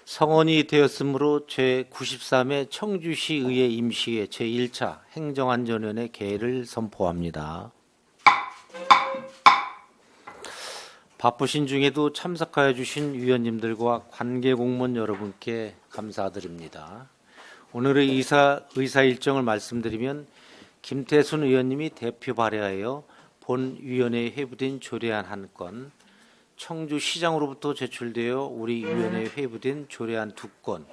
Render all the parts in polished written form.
성원이 되었으므로 제93회 청주시 의회 임시회 제1차 행정안전위원회 개회를 선포합니다. 바쁘신 중에도 참석하여 주신 위원님들과 관계공무원 여러분께 감사드립니다. 오늘의 의사 일정을 말씀드리면 김태순 의원님이 대표 발의하여 본위원회에 회부된 조례안 1건, 청주시장으로부터 제출되어 우리 위원회에 회부된 조례안 2건,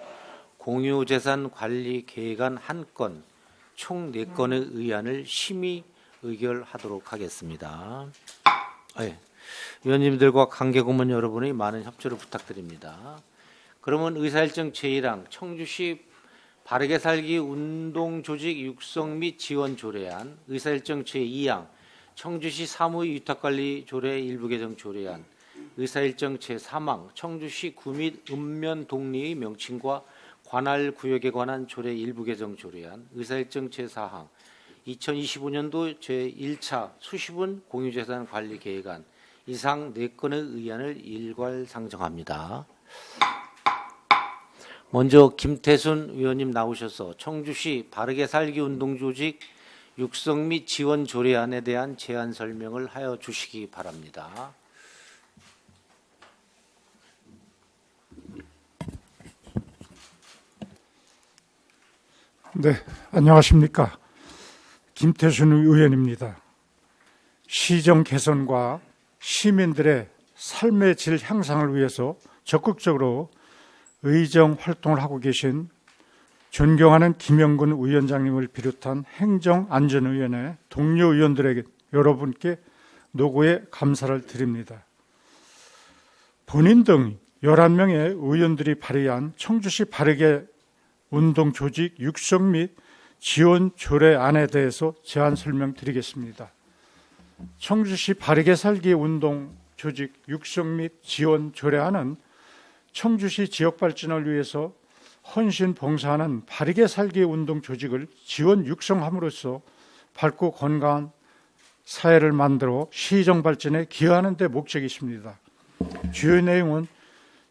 공유재산 관리 계획안 1건, 총 4건의 의안을 심의 의결하도록 하겠습니다. 위원님들과 관계공무원 여러분의 많은 협조를 부탁드립니다. 그러면 의사일정 제1항 청주시 바르게 살기 운동조직 육성 및 지원 조례안, 의사일정 제2항 청주시 사무의 위탁관리 조례 일부 개정 조례안, 의사일정 제3항 청주시 구 및 읍면 동리의 명칭과 관할 구역에 관한 조례 일부 개정 조례안, 의사일정 제4항 2025년도 제1차 수시분 공유재산 관리 계획안, 이상 4건의 의안을 일괄 상정합니다. 먼저 김태순 의원님 나오셔서 청주시 바르게 살기 운동조직 육성 및 지원 조례안에 대한 제안 설명을 하여 주시기 바랍니다. 네, 안녕하십니까. 김태순 의원입니다. 시정 개선과 시민들의 삶의 질 향상을 위해서 적극적으로 의정 활동을 하고 계신 존경하는 김영근 위원장님을 비롯한 행정안전위원회 동료 의원들에게 여러분께 노고의 감사를 드립니다. 본인 등 11명의 의원들이 발의한 청주시 바르게 운동조직 육성 및 지원 조례안에 대해서 제안 설명드리겠습니다. 청주시 바르게 살기 운동조직 육성 및 지원 조례안은 청주시 지역 발전을 위해서 헌신 봉사하는 바르게 살기 운동조직을 지원 육성함으로써 밝고 건강한 사회를 만들어 시정 발전에 기여하는 데 목적이십니다. 주요 내용은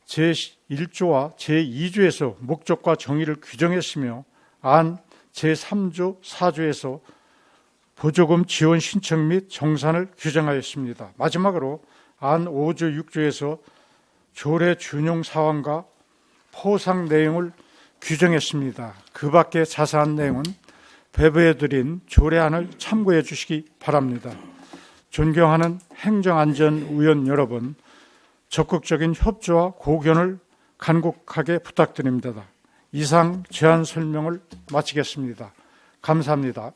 제1조와 제2조에서 목적과 정의를 규정했으며 안 제3조 4조에서 보조금 지원 신청 및 정산을 규정하였습니다. 마지막으로 안 5조 6조에서 조례 준용 사항과 포상 내용을 규정했습니다. 그 밖에 자세한 내용은 배부해드린 조례안을 참고해 주시기 바랍니다. 존경하는 행정안전위원 여러분, 적극적인 협조와 고견을 간곡하게 부탁드립니다. 이상 제안 설명을 마치겠습니다. 감사합니다.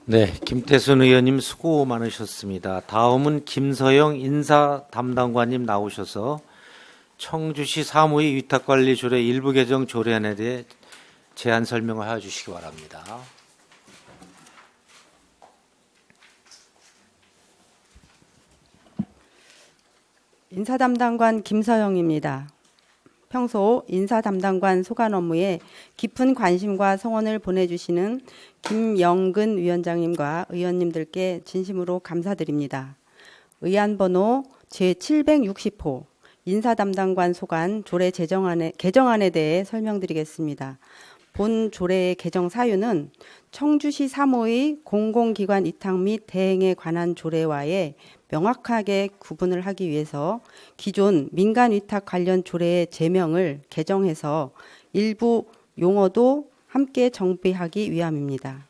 네, 김태순 의원님 수고 많으셨습니다. 다음은 김서영 인사담당관님 나오셔서 청주시 사무의 위탁관리 조례 일부 개정 조례안에 대해 제안 설명을 해 주시기 바랍니다. 인사담당관 김서영입니다. 평소 인사담당관 소관 업무에 깊은 관심과 성원을 보내주시는 김영근 위원장님과 의원님들께 진심으로 감사드립니다. 의안번호 제760호 인사담당관 소관 조례 개정안에 대해 설명드리겠습니다. 본 조례의 개정 사유는 청주시 사무의 공공기관 위탁 및 대행에 관한 조례와의 명확하게 구분을 하기 위해서 기존 민간위탁 관련 조례의 제명을 개정해서 일부 용어도 함께 정비하기 위함입니다.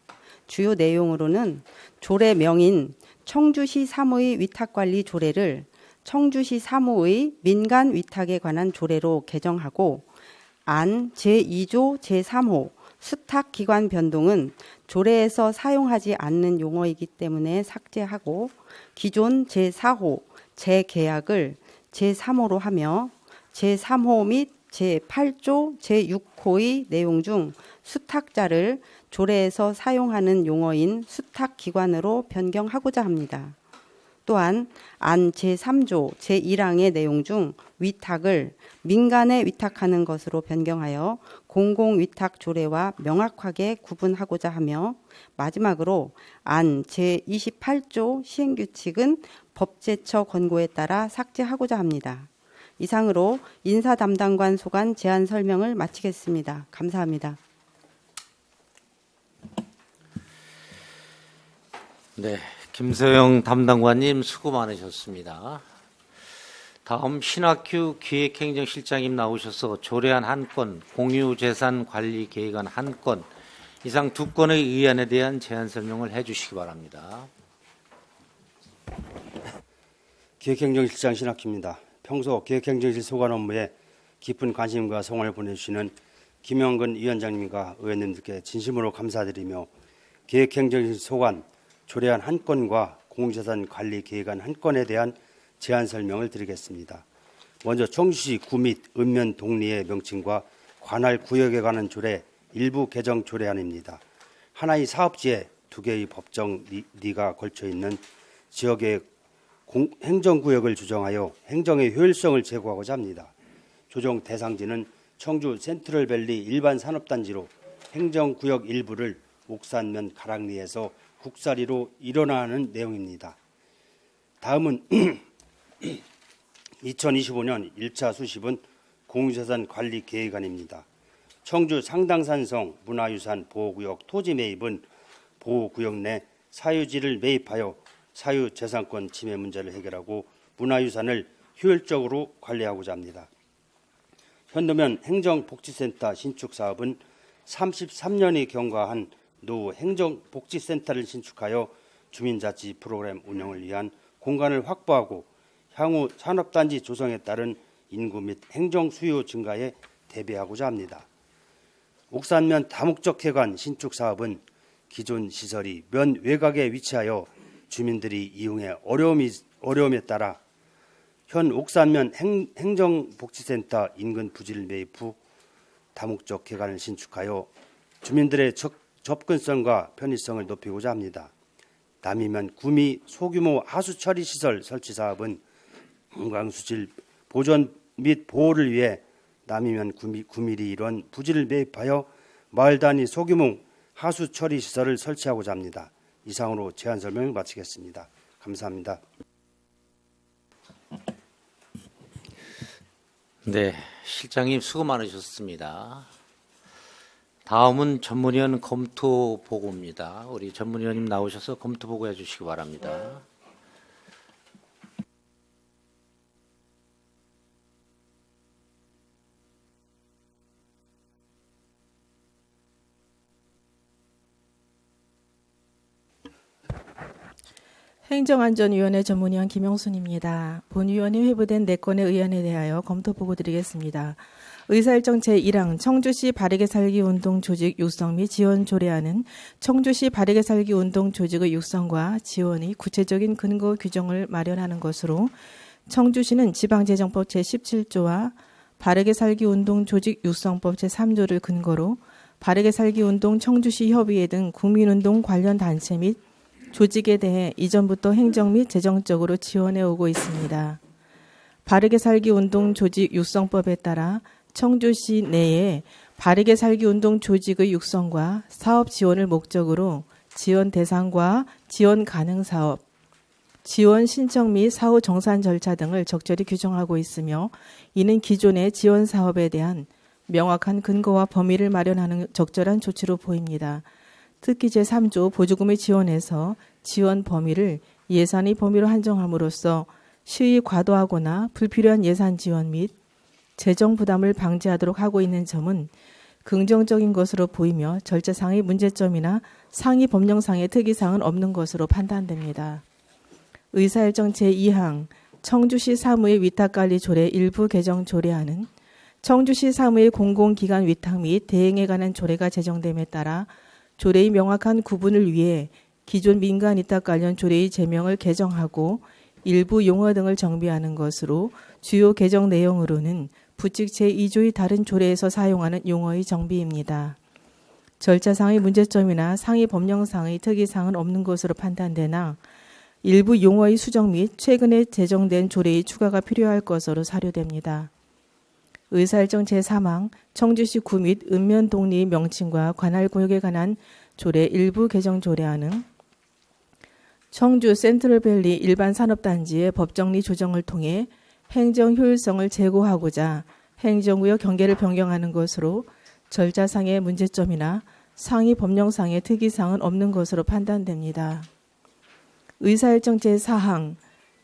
주요 내용으로는 조례명인 청주시 사무의 위탁관리 조례를 청주시 사무의 민간위탁에 관한 조례로 개정하고 안 제2조 제3호 수탁기관 변동은 조례에서 사용하지 않는 용어이기 때문에 삭제하고 기존 제4호 재계약을 제3호로 하며 제3호 및 제8조 제6호의 내용 중 수탁자를 조례에서 사용하는 용어인 수탁기관으로 변경하고자 합니다. 또한 안 제3조 제1항의 내용 중 위탁을 민간에 위탁하는 것으로 변경하여 공공위탁 조례와 명확하게 구분하고자 하며 마지막으로 안 제28조 시행규칙은 법제처 권고에 따라 삭제하고자 합니다. 이상으로 인사 담당관 소관 제안 설명을 마치겠습니다. 감사합니다. 네, 김서영 담당관님 수고 많으셨습니다. 다음 신학규 기획행정실장님 나오셔서 조례안 한 건, 공유재산관리계획안 한 건, 이상 두 건의 의안에 대한 제안 설명을 해주시기 바랍니다. 기획행정실장 신학규입니다. 평소 기획행정실 소관 업무에 깊은 관심과 성원을 보내주시는 김영근 위원장님과 의원님들께 진심으로 감사드리며 기획행정실 소관 조례안 한 건과 공유재산관리계획안 한 건에 대한 제안 설명을 드리겠습니다. 먼저 청주시 구 및 읍면 동리의 명칭과 관할 구역에 관한 조례 일부 개정 조례안입니다. 하나의 사업지에 두 개의 법정 리가 걸쳐 있는 지역의 행정구역을 조정하여 행정의 효율성을 제고하고자 합니다. 조정 대상지는 청주 센트럴밸리 일반 산업단지로 행정구역 일부를 옥산면 가락리에서 국사리로 일원화하는 내용입니다. 다음은 2025년 1차 수습은 공유재산관리계획안입니다. 청주 상당산성 문화유산 보호구역 토지 매입은 보호구역 내 사유지를 매입하여 사유재산권 침해 문제를 해결하고 문화유산을 효율적으로 관리하고자 합니다. 현도면 행정복지센터 신축 사업은 33년이 경과한 노후 행정복지센터를 신축하여 주민자치 프로그램 운영을 위한 공간을 확보하고 향후 산업단지 조성에 따른 인구 및 행정 수요 증가에 대비하고자 합니다. 옥산면 다목적 해관 신축 사업은 기존 시설이 면 외곽에 위치하여 주민들이 이용에 어려움에 따라 현 옥산면 행정복지센터 인근 부지를 매입 후 다목적 해관을 신축하여 주민들의 접근성과 편의성을 높이고자 합니다. 남이면 구미 소규모 하수 처리 시설 설치 사업은 건강수질 보존 및 보호를 위해 남이면 구미리 이런 부지를 매입하여 마을 단위 소규모 하수 처리 시설을 설치하고자 합니다. 이상으로 제안 설명을 마치겠습니다. 감사합니다. 네, 실장님 수고 많으셨습니다. 다음은 전문위원 검토 보고입니다. 우리 전문위원님 나오셔서 검토 보고 해주시기 바랍니다. 행정안전위원회 전문위원 김영순입니다. 본위원회 회부된 4건의 의안에 대하여 검토 보고 드리겠습니다. 의사일정 제1항 청주시 바르게 살기 운동 조직 육성 및 지원 조례안은 청주시 바르게 살기 운동 조직의 육성과 지원의 구체적인 근거 규정을 마련하는 것으로 청주시는 지방재정법 제17조와 바르게 살기 운동 조직 육성법 제3조를 근거로 바르게 살기 운동 청주시 협의회 등 국민운동 관련 단체 및 조직에 대해 이전부터 행정 및 재정적으로 지원해 오고 있습니다. 바르게 살기 운동 조직 육성법에 따라 청주시 내에 바르게 살기 운동 조직의 육성과 사업 지원을 목적으로 지원 대상과 지원 가능 사업, 지원 신청 및 사후 정산 절차 등을 적절히 규정하고 있으며 이는 기존의 지원 사업에 대한 명확한 근거와 범위를 마련하는 적절한 조치로 보입니다. 특히 제3조 보조금의 지원에서 지원 범위를 예산의 범위로 한정함으로써 시의 과도하거나 불필요한 예산 지원 및 재정 부담을 방지하도록 하고 있는 점은 긍정적인 것으로 보이며 절차상의 문제점이나 상위 법령상의 특이사항은 없는 것으로 판단됩니다. 의사일정 제2항 청주시 사무의 위탁관리 조례 일부 개정 조례안은 청주시 사무의 공공기관 위탁 및 대행에 관한 조례가 제정됨에 따라 조례의 명확한 구분을 위해 기존 민간 위탁 관련 조례의 제명을 개정하고 일부 용어 등을 정비하는 것으로 주요 개정 내용으로는 부칙 제2조의 다른 조례에서 사용하는 용어의 정비입니다. 절차상의 문제점이나 상위 법령상의 특이사항은 없는 것으로 판단되나 일부 용어의 수정 및 최근에 제정된 조례의 추가가 필요할 것으로 사료됩니다. 의사일정 제3항 청주시 구 및 읍면 동리의 명칭과 관할 구역에 관한 조례 일부 개정 조례안은 청주 센트럴밸리 일반 산업단지의 법정리 조정을 통해 행정 효율성을 제고하고자 행정구역 경계를 변경하는 것으로 절차상의 문제점이나 상위 법령상의 특이사항은 없는 것으로 판단됩니다. 의사일정 제4항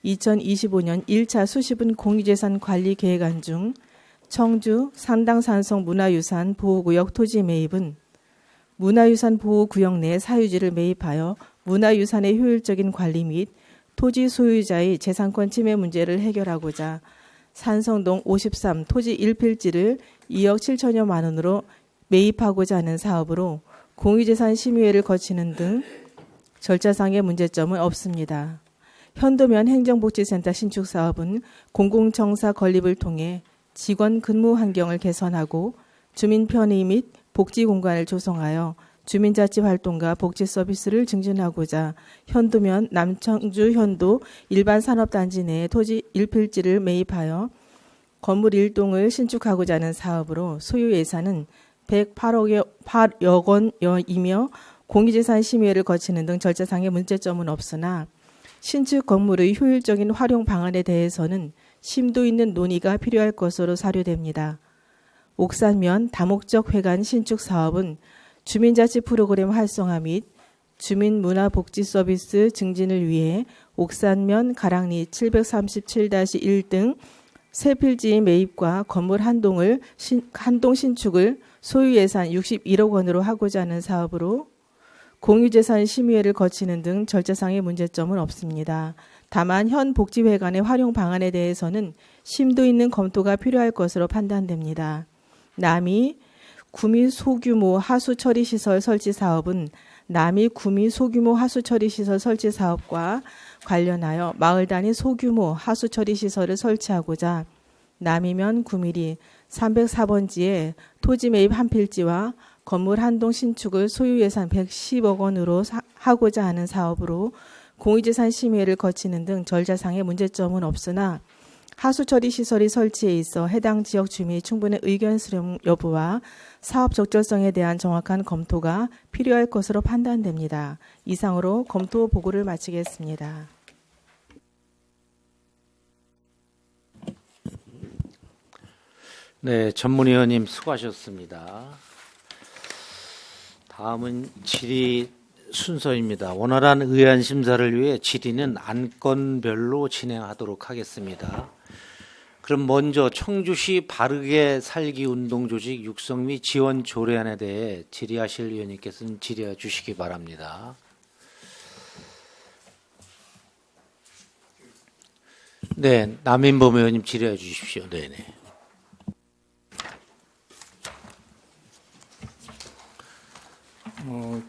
2025년 1차 수시분 공유재산 관리 계획안 중 청주 상당산성 문화유산 보호구역 토지 매입은 문화유산 보호구역 내 사유지를 매입하여 문화유산의 효율적인 관리 및 토지 소유자의 재산권 침해 문제를 해결하고자 산성동 53 토지 1필지를 2억 7천여만 원으로 매입하고자 하는 사업으로 공유재산 심의회를 거치는 등 절차상의 문제점은 없습니다. 현도면 행정복지센터 신축 사업은 공공청사 건립을 통해 직원 근무 환경을 개선하고 주민 편의 및 복지 공간을 조성하여 주민자치 활동과 복지 서비스를 증진하고자 현도면 남청주 현도 일반 산업단지 내에 토지 1필지를 매입하여 건물 1동을 신축하고자 하는 사업으로 소요 예산은 108억 원이며 공유재산 심의회를 거치는 등 절차상의 문제점은 없으나 신축 건물의 효율적인 활용 방안에 대해서는 심도 있는 논의가 필요할 것으로 사료됩니다. 옥산면 다목적 회관 신축 사업은 주민자치 프로그램 활성화 및 주민문화복지 서비스 증진을 위해 옥산면 가랑리 737-1 등 세 필지의 매입과 건물 한동 신축을 소유 예산 61억 원으로 하고자 하는 사업으로 공유재산 심의회를 거치는 등 절차상의 문제점은 없습니다. 다만 현 복지회관의 활용 방안에 대해서는 심도 있는 검토가 필요할 것으로 판단됩니다. 남이 구미 소규모 하수처리시설 설치 사업은 남이 구미 소규모 하수처리시설 설치 사업과 관련하여 마을 단위 소규모 하수처리시설을 설치하고자 남이면 구미리 304번지에 토지 매입 한 필지와 건물 한동 신축을 소유 예산 110억 원으로 하고자 하는 사업으로 공유재산 심의회를 거치는 등 절차상의 문제점은 없으나 하수처리 시설이 설치에 있어 해당 지역 주민의 충분한 의견 수렴 여부와 사업 적절성에 대한 정확한 검토가 필요할 것으로 판단됩니다. 이상으로 검토 보고를 마치겠습니다. 네, 전문위원님 수고하셨습니다. 다음은 질의 순서입니다. 원활한 의안 심사를 위해 질의는 안건별로 진행하도록 하겠습니다. 그럼 먼저 청주시 바르게 살기 운동 조직 육성 및 지원 조례안에 대해 질의하실 위원님께서는 질의해 주시기 바랍니다. 네, 남인범 의원님 질의해 주십시오. 네네.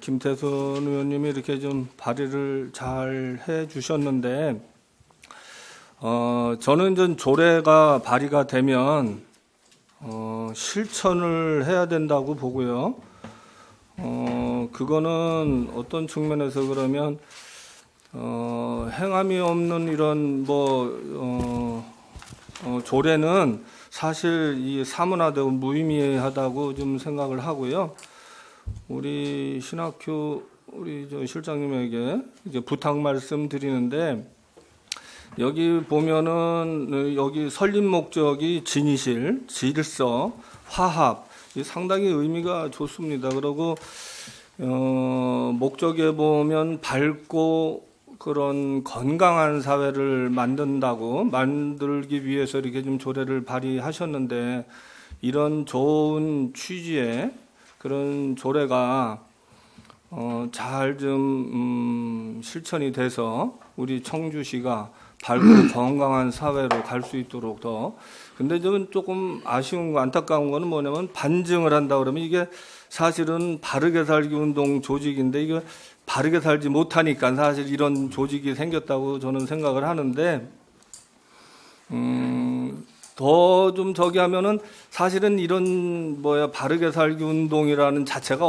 김태선 의원님이 이렇게 좀 발의를 잘 해주셨는데, 저는 좀 조례가 발의가 되면 실천을 해야 된다고 보고요. 그거는 어떤 측면에서 그러면 행함이 없는 이런 조례는 사실 이 사문화되고 무의미하다고 좀 생각을 하고요. 우리 신학교 우리 저 실장님에게 이제 부탁 말씀 드리는데, 여기 보면은 여기 설립 목적이 진실, 질서, 화합, 상당히 의미가 좋습니다. 그리고 목적에 보면 밝고 그런 건강한 사회를 만들기 위해서 이렇게 좀 조례를 발의하셨는데, 이런 좋은 취지의 그런 조례가 잘 좀 실천이 돼서 우리 청주시가 밝고 건강한 사회로 갈 수 있도록 더. 근데 저는 조금 아쉬운 거, 안타까운 거는 뭐냐면 반증을 한다 그러면 이게 사실은 바르게 살기 운동 조직인데 이게 바르게 살지 못하니까 사실 이런 조직이 생겼다고 저는 생각을 하는데, 더 좀 저기 하면은 사실은 이런 바르게 살기 운동이라는 자체가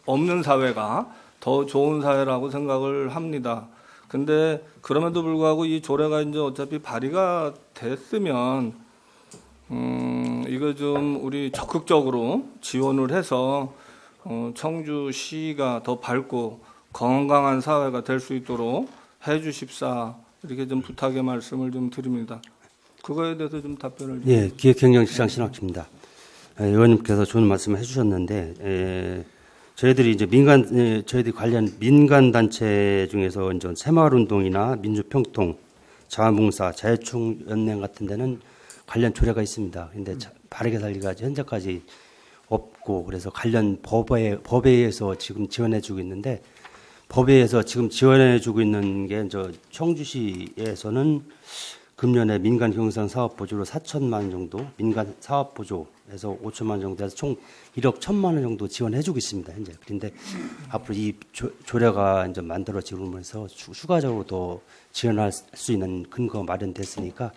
없는 사회가 더 좋은 사회라고 생각을 합니다. 근데 그럼에도 불구하고 이 조례가 이제 어차피 발의가 됐으면 이거 좀 우리 적극적으로 지원을 해서 청주시가 더 밝고 건강한 사회가 될 수 있도록 해 주십사, 이렇게 좀 부탁의 말씀을 좀 드립니다. 그거에 대해서 좀 답변을 좀. 예, 기획행정실장 신학주입니다. 의원님께서 좋은 말씀을 해주셨는데, 저희들이 이제 저희들이 관련 민간 단체 중에서 이제 새마을운동이나 민주평통, 자원봉사, 자유총연맹 같은 데는 관련 조례가 있습니다. 그런데 바르게 살기가 현재까지 없고, 그래서 관련 법에 의해서 지금 지원해주고 있는데, 법에 의해서 지금 지원해주고 있는 게 청주시에서는 금년에 민간 경상 사업 보조로 4천만 원 정도, 민간 사업 보조에서 5천만 원 정도 해서 총 1억 1천만 원 정도 지원해주고 있습니다, 현재. 그런데 앞으로 이 조례가 이제 만들어지면서 추가적으로 더 지원할 수 있는 근거가 마련됐으니까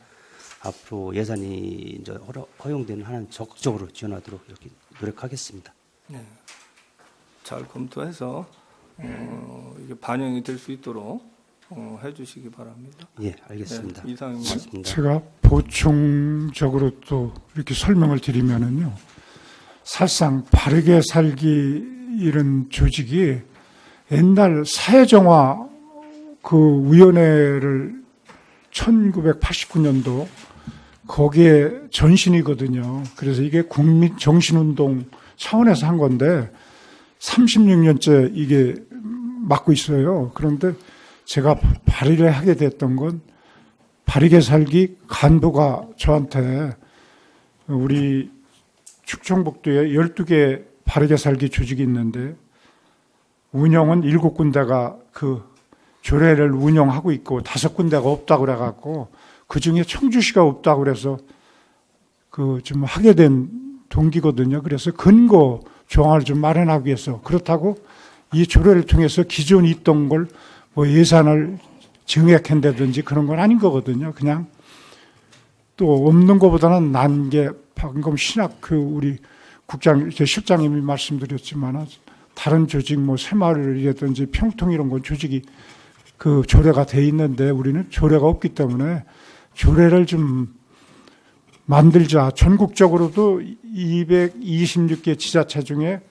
앞으로 예산이 이제 허용되는 한은 적극적으로 지원하도록 이렇게 노력하겠습니다. 네. 잘 검토해서 이게 반영이 될 수 있도록 해주시기 바랍니다. 예, 알겠습니다. 네, 이상입니다. 고맙습니다. 제가 보충적으로 또 이렇게 설명을 드리면은요. 사실상 바르게 살기 이런 조직이 옛날 사회정화 그 위원회를 1989년도 거기에 전신이거든요. 그래서 이게 국민 정신운동 차원에서 한 건데 36년째 이게 맡고 있어요. 그런데 제가 발의를 하게 됐던 건 바르게 살기 간부가 저한테 우리 충청북도에 12개 바르게 살기 조직이 있는데 운영은 7군데가 그 조례를 운영하고 있고 5군데가 없다고 그래갖고 그중에 청주시가 없다고 그래서 그 좀 하게 된 동기거든요. 그래서 근거 조항을 좀 마련하기 위해서 그렇다고 이 조례를 통해서 기존에 있던 걸 뭐 예산을 증액한다든지 그런 건 아닌 거거든요. 그냥 또 없는 것보다는 난 게 방금 신학 그 우리 실장님이 말씀드렸지만 다른 조직 뭐 새마을이라든지 평통 이런 건 조직이 그 조례가 돼 있는데 우리는 조례가 없기 때문에 조례를 좀 만들자. 전국적으로도 226개 지자체 중에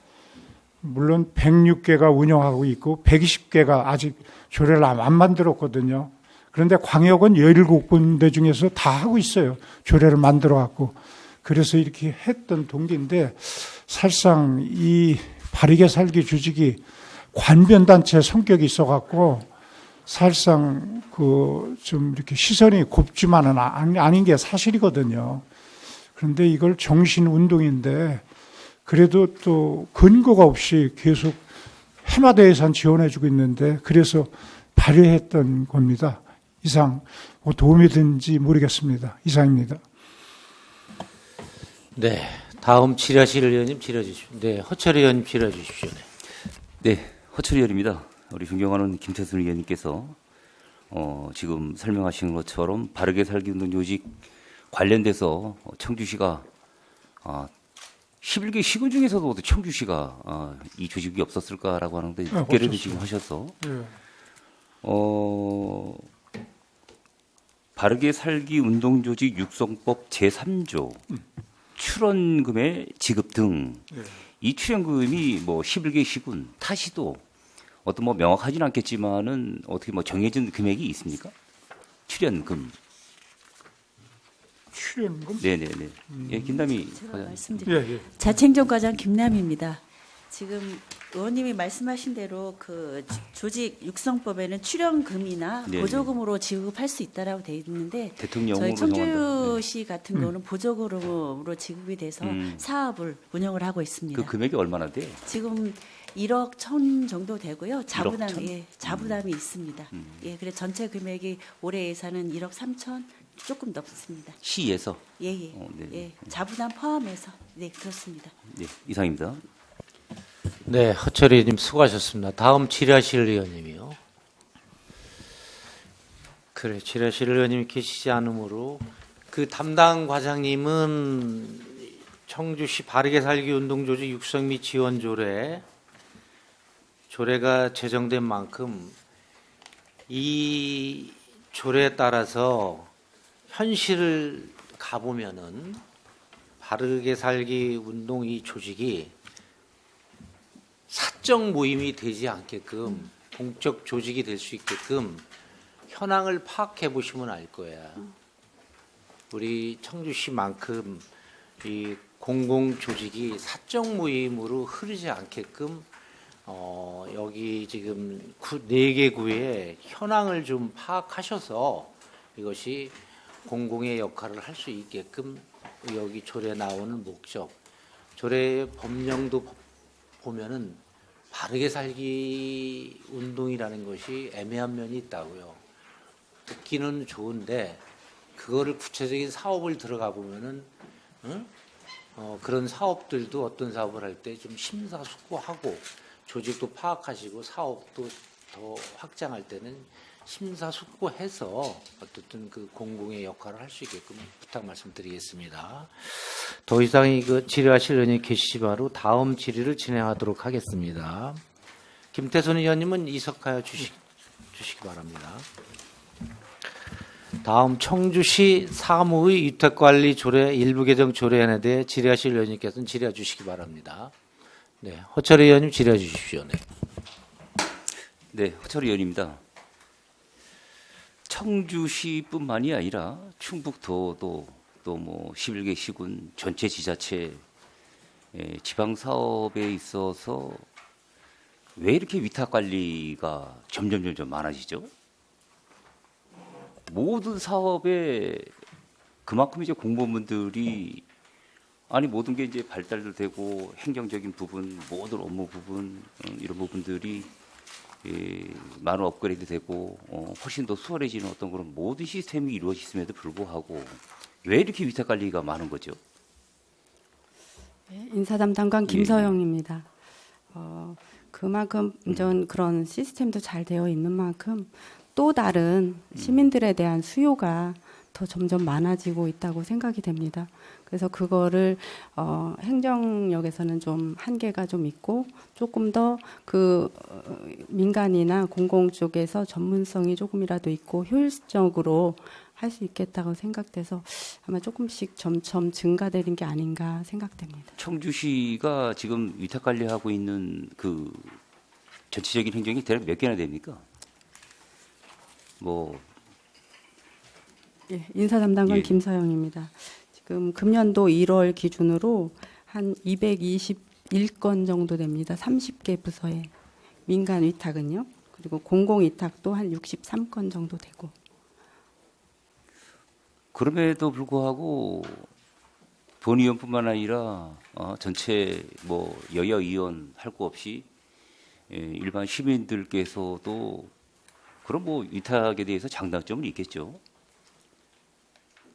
물론 106개가 운영하고 있고 120개가 아직 조례를 안 만들었거든요. 그런데 광역은 17군데 중에서 다 하고 있어요. 조례를 만들어 갖고. 그래서 이렇게 했던 동기인데 사실상 이 바르게 살기 조직이 관변단체 성격이 있어 갖고 사실상 그 좀 이렇게 시선이 곱지만은 아닌 게 사실이거든요. 그런데 이걸 정신운동인데 그래도 또 근거가 없이 계속 해마다 예산 지원해주고 있는데 그래서 발의했던 겁니다. 이상 뭐 도움이 된지 모르겠습니다. 이상입니다. 네, 다음 질의하실 의원님 질의해 주십시오. 네, 허철 의원님 질의해 주십시오. 네, 허철 의원입니다. 우리 존경하는 김태순 의원님께서 지금 설명하신 것처럼 바르게 살기 운동 조직 관련돼서 청주시가 11개 시군 중에서도 청주시가 이 조직이 없었을까라고 하는데 6개를 지금 하셔서 바르게 살기 운동 조직 육성법 제3조 출원금의 지급 등 이 출연금이 뭐 11개 시군 타시도 어떤 뭐 명확하지는 않겠지만은 어떻게 뭐 정해진 금액이 있습니까? 출연금. 출연금? 네네네. 예, 김남희 제가 과장. 말씀드릴게요. 예. 자책정과장 김남희입니다. 지금 의원님이 말씀하신 대로 그 조직 육성법에는 출연금이나 네네. 보조금으로 지급할 수 있다라고 돼 있는데 대통령으로 저희 정한다. 청주시 같은 경우는 보조금으로 지급이 돼서 사업을 운영을 하고 있습니다. 그 금액이 얼마나 돼요? 지금 1억 1천 정도 되고요. 1억 1천? 자부담이 있습니다. 예, 그래 전체 금액이 올해 예산은 1억 3천 조금 넘습니다. 시에서. 예. 네. 예, 자부담 포함해서 네 그렇습니다. 네, 이상입니다. 네, 허철 의원님 수고하셨습니다. 다음 질의하실 의원님이요. 그래, 질의하실 의원님이 계시지 않으므로 그 담당 과장님은 청주시 바르게 살기 운동조직 육성 및 지원 조례가 제정된 만큼 이 조례에 따라서 현실을 가보면은 바르게 살기 운동 이 조직이 사적 모임이 되지 않게끔 공적 조직이 될 수 있게끔 현황을 파악해 보시면 알 거야. 우리 청주시만큼 이 공공 조직이 사적 모임으로 흐르지 않게끔 여기 지금 4개 구의 현황을 좀 파악하셔서 이것이 공공의 역할을 할 수 있게끔 여기 조례에 나오는 목적, 조례의 법령도 보면은 바르게 살기 운동이라는 것이 애매한 면이 있다고요. 듣기는 좋은데 그거를 구체적인 사업을 들어가 보면은 그런 사업들도 어떤 사업을 할 때 좀 심사숙고하고 조직도 파악하시고 사업도 더 확장할 때는 심사숙고해서 어쨌든 그 공공의 역할을 할 수 있게끔 부탁 말씀드리겠습니다. 더 이상 이거 질의하실 의원이 계시지 바로 다음 질의를 진행하도록 하겠습니다. 김태선 의원님은 이석하여 주시기 바랍니다. 다음 청주시 사무의 위탁관리 조례 일부 개정 조례안에 대해 질의하실 의원님께서는 질의해 주시기 바랍니다. 네, 허철 의원님 질의해 주십시오. 네. 네, 허철 의원입니다. 청주시뿐만이 아니라 충북도도 또 뭐 11개 시군 전체 지자체 지방 사업에 있어서 왜 이렇게 위탁 관리가 점점 많아지죠? 모든 사업에 그만큼 이제 공무원분들이 아니 모든 게 이제 발달도 되고 행정적인 부분, 모든 업무 부분 이런 부분들이 많은 업그레이드 되고 훨씬 더 수월해지는 어떤 그런 모든 시스템이 이루어졌음에도 불구하고 왜 이렇게 위탁 관리가 많은 거죠? 네, 인사담당관 김서영입니다. 그만큼 전 그런 시스템도 잘 되어 있는 만큼 또 다른 시민들에 대한 수요가 더 점점 많아지고 있다고 생각이 됩니다. 그래서 그거를 행정력에서는 좀 한계가 좀 있고 조금 더 그 민간이나 공공 쪽에서 전문성이 조금이라도 있고 효율적으로 할 수 있겠다고 생각돼서 아마 조금씩 점점 증가되는 게 아닌가 생각됩니다. 청주시가 지금 위탁 관리하고 있는 그 전체적인 행정이 대략 몇 개나 됩니까? 뭐 예, 인사담당관 예. 김서영입니다. 지금 금년도 1월 기준으로 한 221건 정도 됩니다. 30개 부서에 민간 위탁은요. 그리고 공공 위탁도 한 63건 정도 되고. 그럼에도 불구하고 본의원뿐만 아니라 전체 뭐 여야 의원 할 거 없이 일반 시민들께서도 그런 뭐 위탁에 대해서 장단점은 있겠죠.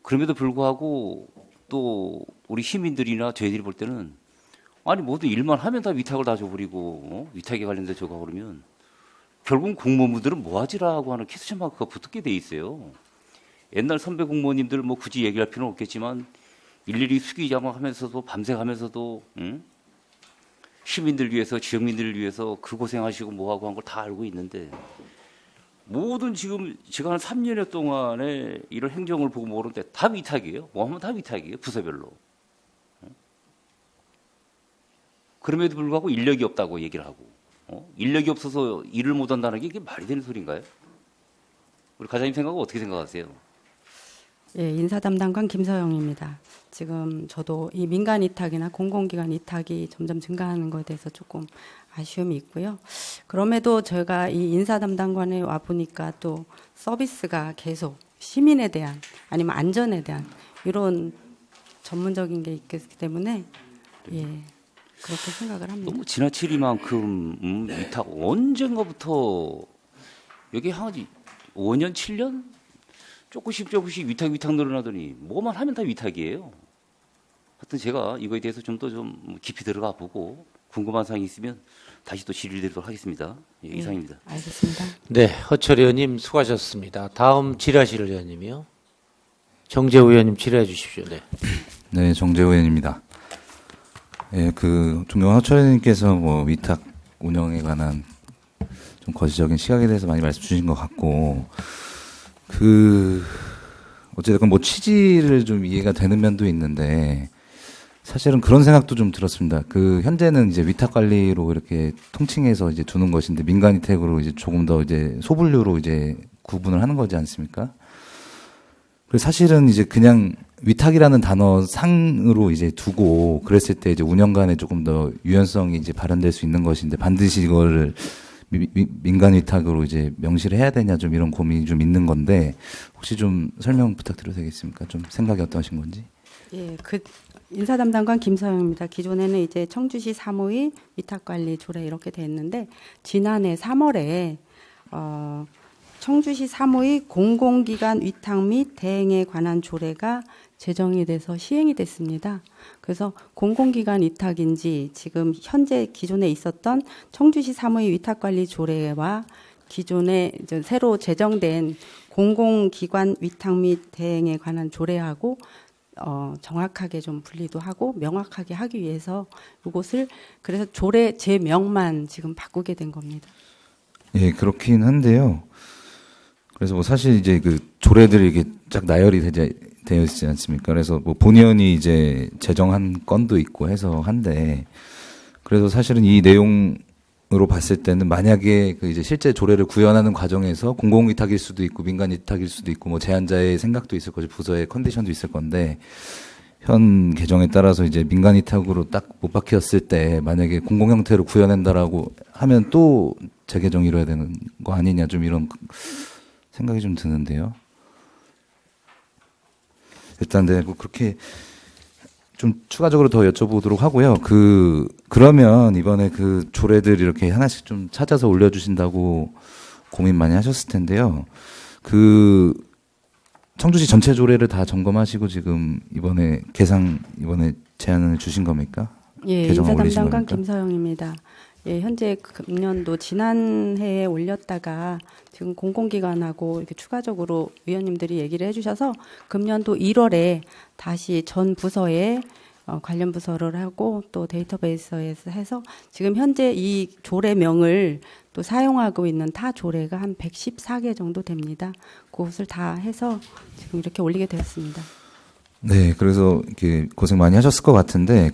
그럼에도 불구하고 또 우리 시민들이나 저희들이 볼 때는 아니 모두 일만 하면 다 위탁을 다 줘버리고 위탁에 관련된 저거 그러면 결국 공무원분들은 뭐하지라고 하는 키스천 마크가 붙게 돼 있어요. 옛날 선배 공무원님들 뭐 굳이 얘기할 필요는 없겠지만 일일이 수기자방하면서도 밤새 가면서도 시민들 위해서 지역민들을 위해서 그 고생하시고 뭐하고 한 걸 다 알고 있는데 모든 지금 제가 한 3년여 동안에 이런 행정을 보고 모르는데 다 위탁이에요. 뭐 하면 다 위탁이에요. 부서별로. 그럼에도 불구하고 인력이 없다고 얘기를 하고 인력이 없어서 일을 못한다는 게 이게 말이 되는 소리인가요? 우리 과장님 생각은 어떻게 생각하세요? 예, 인사담당관 김서영입니다. 지금 저도 이 민간 위탁이나 공공기관 위탁이 점점 증가하는 것에 대해서 조금 아쉬움이 있고요. 그럼에도 저희가 이 인사담당관에 와 보니까 또 서비스가 계속 시민에 대한 아니면 안전에 대한 이런 전문적인 게 있기 때문에 예, 그렇게 생각을 합니다. 너무 지나치리만큼 위탁 언젠가부터 여기 한 5년, 7년? 조금씩 위탁 늘어나더니 뭐만 하면 다 위탁이에요. 하여튼 제가 이거에 대해서 좀 더 좀 깊이 들어가 보고 궁금한 사항이 있으면 다시 또 질의를 드리도록 하겠습니다. 예, 이상입니다. 알겠습니다. 네, 허철 의원님 수고하셨습니다. 다음 질의하실 의원님이요. 정재우 의원님 질의해 주십시오. 네. 네, 정재우 의원입니다. 예, 존경한 허철 의원님께서 뭐 위탁 운영에 관한 좀 거시적인 시각에 대해서 많이 말씀 주신 것 같고, 어쨌든 뭐 취지를 좀 이해가 되는 면도 있는데, 사실은 그런 생각도 좀 들었습니다. 현재는 이제 위탁 관리로 이렇게 통칭해서 이제 두는 것인데, 민간 위탁으로 이제 조금 더 이제 소분류로 이제 구분을 하는 거지 않습니까? 그래서 사실은 이제 그냥 위탁이라는 단어 상으로 이제 두고 그랬을 때 이제 운영간에 조금 더 유연성이 이제 발현될 수 있는 것인데 반드시 이거를 민간 위탁으로 이제 명시를 해야 되냐 좀 이런 고민이 좀 있는 건데 혹시 좀 설명 부탁드려도 되겠습니까? 좀 생각이 어떠신 건지. 예, 그 인사 담당관 김서영입니다. 기존에는 이제 청주시 사무의 위탁관리 조례 이렇게 돼 있는데 지난해 3월에 청주시 사무의 공공기관 위탁 및 대행에 관한 조례가 제정이 돼서 시행이 됐습니다. 그래서 공공기관 위탁인지 지금 현재 기존에 있었던 청주시 사무의 위탁관리 조례와 기존에 이제 새로 제정된 공공기관 위탁 및 대행에 관한 조례하고 정확하게 좀 분리도 하고 명확하게 하기 위해서 이것을 그래서 조례 제명만 지금 바꾸게 된 겁니다. 예, 그렇긴 한데요. 그래서 뭐 사실 이제 그 조례들이 이게 쫙 나열이 되어 있지 않습니까? 그래서 뭐 본의원이 이제 제정한 건도 있고 해서 한데 그래서 사실은 이 내용으로 봤을 때는 만약에 그 이제 실제 조례를 구현하는 과정에서 공공위탁일 수도 있고 민간위탁일 수도 있고 뭐 제한자의 생각도 있을 거지 부서의 컨디션도 있을 건데 현 개정에 따라서 이제 민간위탁으로 딱 못 박혔을 때 만약에 공공 형태로 구현한다라고 하면 또 재개정 이뤄야 되는 거 아니냐 좀 이런 생각이 좀 드는데요. 일단 네, 뭐 그렇게 좀 추가적으로 더 여쭤보도록 하고요. 그러면 이번에 그 조례들 이렇게 하나씩 좀 찾아서 올려주신다고 고민 많이 하셨을 텐데요. 그 청주시 전체 조례를 다 점검하시고 지금 이번에 제안을 주신 겁니까? 예, 개정안 인사 올리신 담당관 겁니까? 김서영입니다. 예, 현재 금년도 지난해에 올렸다가 지금 공공기관하고 이렇게 추가적으로 위원님들이 얘기를 해주셔서 금년도 1월에 다시 전 부서에 관련 부서를 하고 또 데이터베이스에서 해서 지금 현재 이 조례명을 또 사용하고 있는 타 조례가 한 114개 정도 됩니다. 그것을 다 해서 지금 이렇게 올리게 되었습니다. 네, 그래서 이렇게 고생 많이 하셨을 것 같은데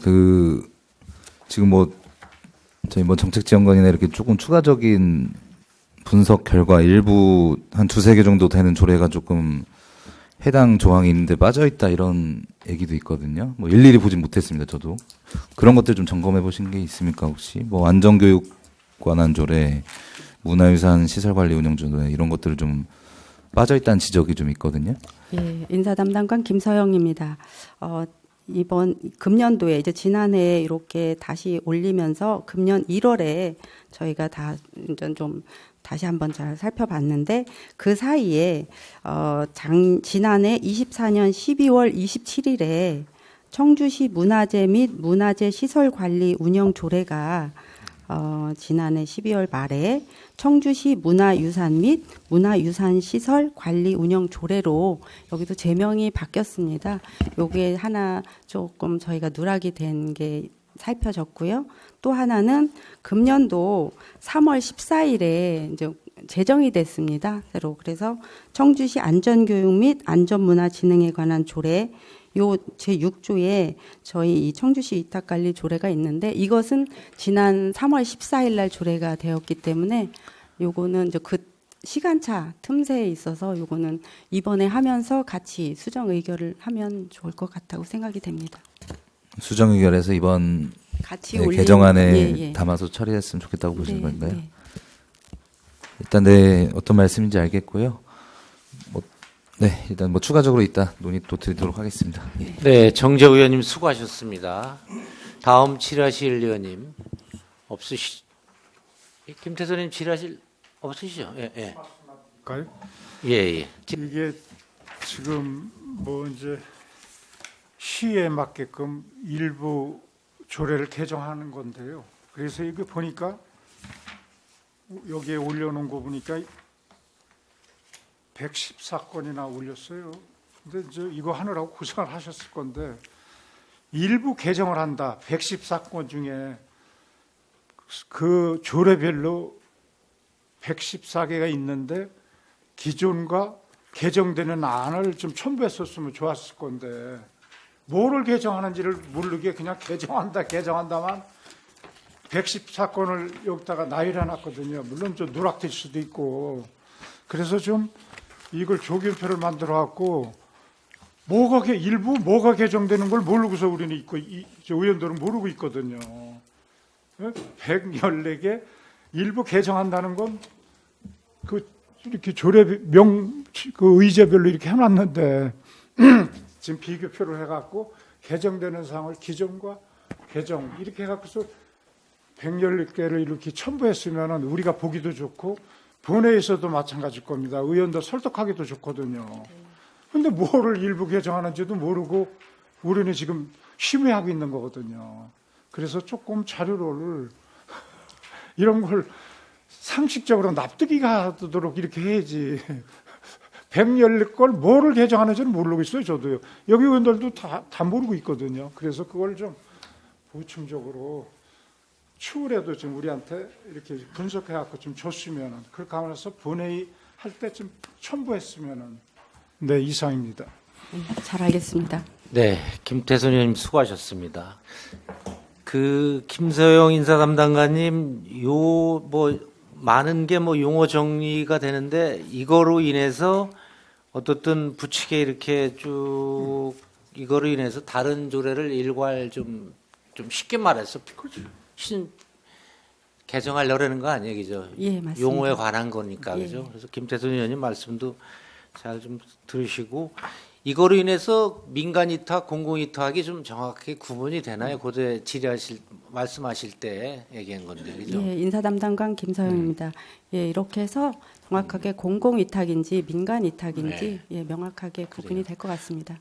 지금 뭐 저희 뭐 정책지원관이나 이렇게 조금 추가적인 분석 결과 일부 한 2-3개 정도 되는 조례가 조금 해당 조항이 있는데 빠져있다 이런 얘기도 있거든요. 뭐 일일이 보진 못했습니다. 저도. 그런 것들 좀 점검해 보신 게 있습니까 혹시? 뭐 안전교육 관한 조례, 문화유산 시설관리 운영 조례 이런 것들을 좀 빠져있다는 지적이 좀 있거든요. 예, 인사 담당관 김서영입니다. 이번 금년도에 이제 지난해에 이렇게 다시 올리면서 금년 1월에 저희가 다 좀 다시 한번 잘 살펴봤는데 그 사이에 지난해 24년 12월 27일에 청주시 문화재 및 문화재 시설 관리 운영 조례가 지난해 12월 말에 청주시 문화유산 및 문화유산 시설 관리 운영 조례로 여기도 제명이 바뀌었습니다. 요게 하나 조금 저희가 누락이 된 게 살펴졌고요. 또 하나는 금년도 3월 14일에 이제 제정이 됐습니다. 새로 그래서 청주시 안전교육 및 안전문화진흥에 관한 조례 요 제6조에 저희 이 청주시 위탁관리 조례가 있는데 이것은 지난 3월 14일 날 조례가 되었기 때문에 요거는 이제 그 시간차 틈새에 있어서 요거는 이번에 하면서 같이 수정 의결을 하면 좋을 것 같다고 생각이 됩니다. 수정 의결해서 이번 같이 개정안에 담아서 처리했으면 좋겠다고 보시는 건가요? 네. 일단 어떤 말씀인지 알겠고요. 일단 추가적으로 이따 논의 또 드리도록 하겠습니다. 예. 네, 정재우 의원님 수고하셨습니다. 다음 질의하실 의원님 김태선 의원님 질의하실 없으시죠? 예. 가요? 예. 이게 지금 뭐 이제 시에 맞게끔 일부 조례를 개정하는 건데요. 그래서 이게 보니까 여기에 올려놓은 거 보니까 114건이나 올렸어요. 근데 이거 하느라고 고생을 하셨을 건데 일부 개정을 한다. 114건 중에 그 조례별로 114개가 있는데 기존과 개정되는 안을 좀 첨부했었으면 좋았을 건데 뭐를 개정하는지를 모르게 그냥 개정한다만 114건을 여기다가 나열해 놨거든요. 물론 좀 누락될 수도 있고 그래서 좀 이걸 조견표를 만들어 갖고 일부 뭐가 개정되는 걸 모르고서 우리는 있고 저 의원들은 모르고 있거든요. 114개 일부 개정한다는 건 이렇게 그 의제별로 이렇게 해놨는데 지금 비교표를 해갖고 개정되는 사항을 기존과 개정 이렇게 해갖고서 114개를 이렇게 첨부했으면은 우리가 보기도 좋고 본회의에서도 마찬가지일 겁니다. 의원들 설득하기도 좋거든요. 근데 뭐를 일부 개정하는지도 모르고 우리는 지금 심의하고 있는 거거든요. 그래서 조금 자료를 이런 걸 상식적으로 납득이 가도록 이렇게 해야지. 114걸 뭐를 개정하는지는 모르고 있어요, 저도요. 여기 의원들도 다 모르고 있거든요. 그래서 그걸 좀 보충적으로 추후에도 좀 우리한테 이렇게 분석해갖고 좀 줬으면은, 그 가면서 본회의 할 때 좀 첨부했으면은, 네, 이상입니다. 잘 알겠습니다. 네, 김태선 의원님 수고하셨습니다. 김서영 인사담당관님, 많은 게 용어 정리가 되는데, 이거로 인해서 어떻든 부칙에 이렇게 쭉, 이거로 인해서 다른 조례를 일괄 좀 쉽게 말해서 개정하려는 거 아니에요, 그죠? 예, 맞습니다. 용어에 관한 거니까, 예. 그죠? 그래서 김태선 의원님 말씀도 잘 좀 들으시고, 이거로 인해서 민간 위탁, 공공 위탁이 좀 정확하게 구분이 되나요? 고대 말씀하실 때 얘기한 건데, 그죠? 예, 인사담당관 김서영입니다. 예, 이렇게 해서 정확하게 공공 위탁인지 민간 위탁인지 예, 명확하게 구분이 될 것 같습니다.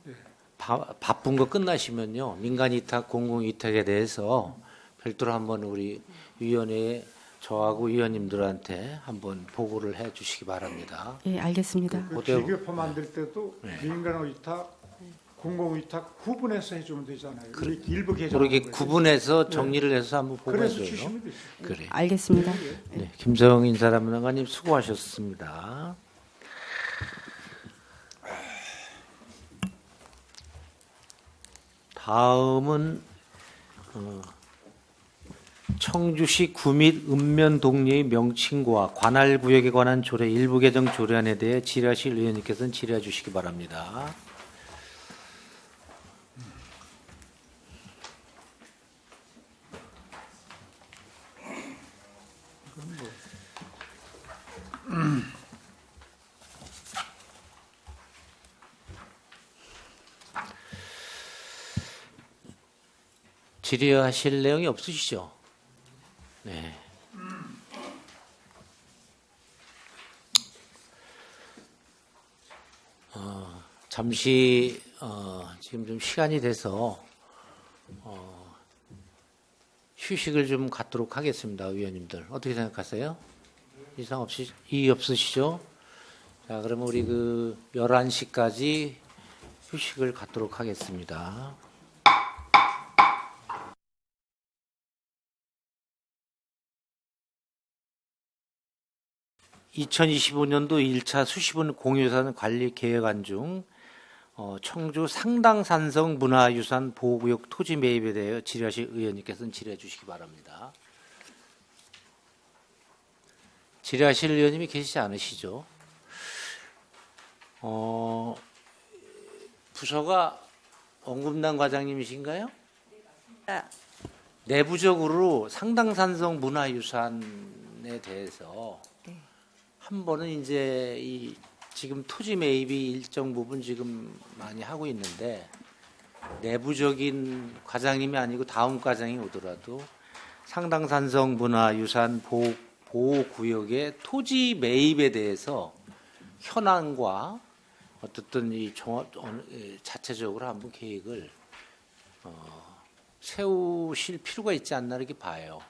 바쁜 거 끝나시면요, 민간 위탁, 공공 위탁에 대해서 별도로 한번 우리 위원회에 저하고 위원님들한테 한번 보고를 해 주시기 바랍니다. 예, 알겠습니다. 비교표 만들 때도 민간 위탁, 공공 위탁 구분해서 해주면 되잖아요. 일부 개정. 그렇게 구분해서 정리를 해서 한번 보고해 그래서 줘요. 주시면 되죠. 그래. 알겠습니다. 네, 김서영 인사담당관님 수고하셨습니다. 다음은 청주시 구및 읍면 동네의 명칭과 관할 구역에 관한 조례 일부 개정 조례안에 대해 질의하실 의원님께서는 질의해 주시기 바랍니다. 질의하실 내용이 없으시죠? 네. 잠시 지금 좀 시간이 돼서 휴식을 좀 갖도록 하겠습니다, 의원님들. 어떻게 생각하세요? 이의 없으시죠? 자, 그러면 우리 11시까지 휴식을 갖도록 하겠습니다. (2025년도) 1차 수시분 공유유산 관리 계획안 중 청주 상당산성 문화유산 보호구역 토지 매입에 대해 질의하실 의원님께서는 질의해 주시기 바랍니다. 질의하실 의원님이 계시지 않으시죠? 부서가 원금단 과장님이신가요? 내부적으로 상당산성 문화유산에 대해서 한 번은 이제 지금 토지 매입이 일정 부분 지금 많이 하고 있는데, 내부적인 과장님이 아니고 다음 과장이 오더라도 상당산성 문화유산 보호구역의 토지 매입에 대해서 현황과 어떻든 자체적으로 한번 계획을 세우실 필요가 있지 않나 이렇게 봐요.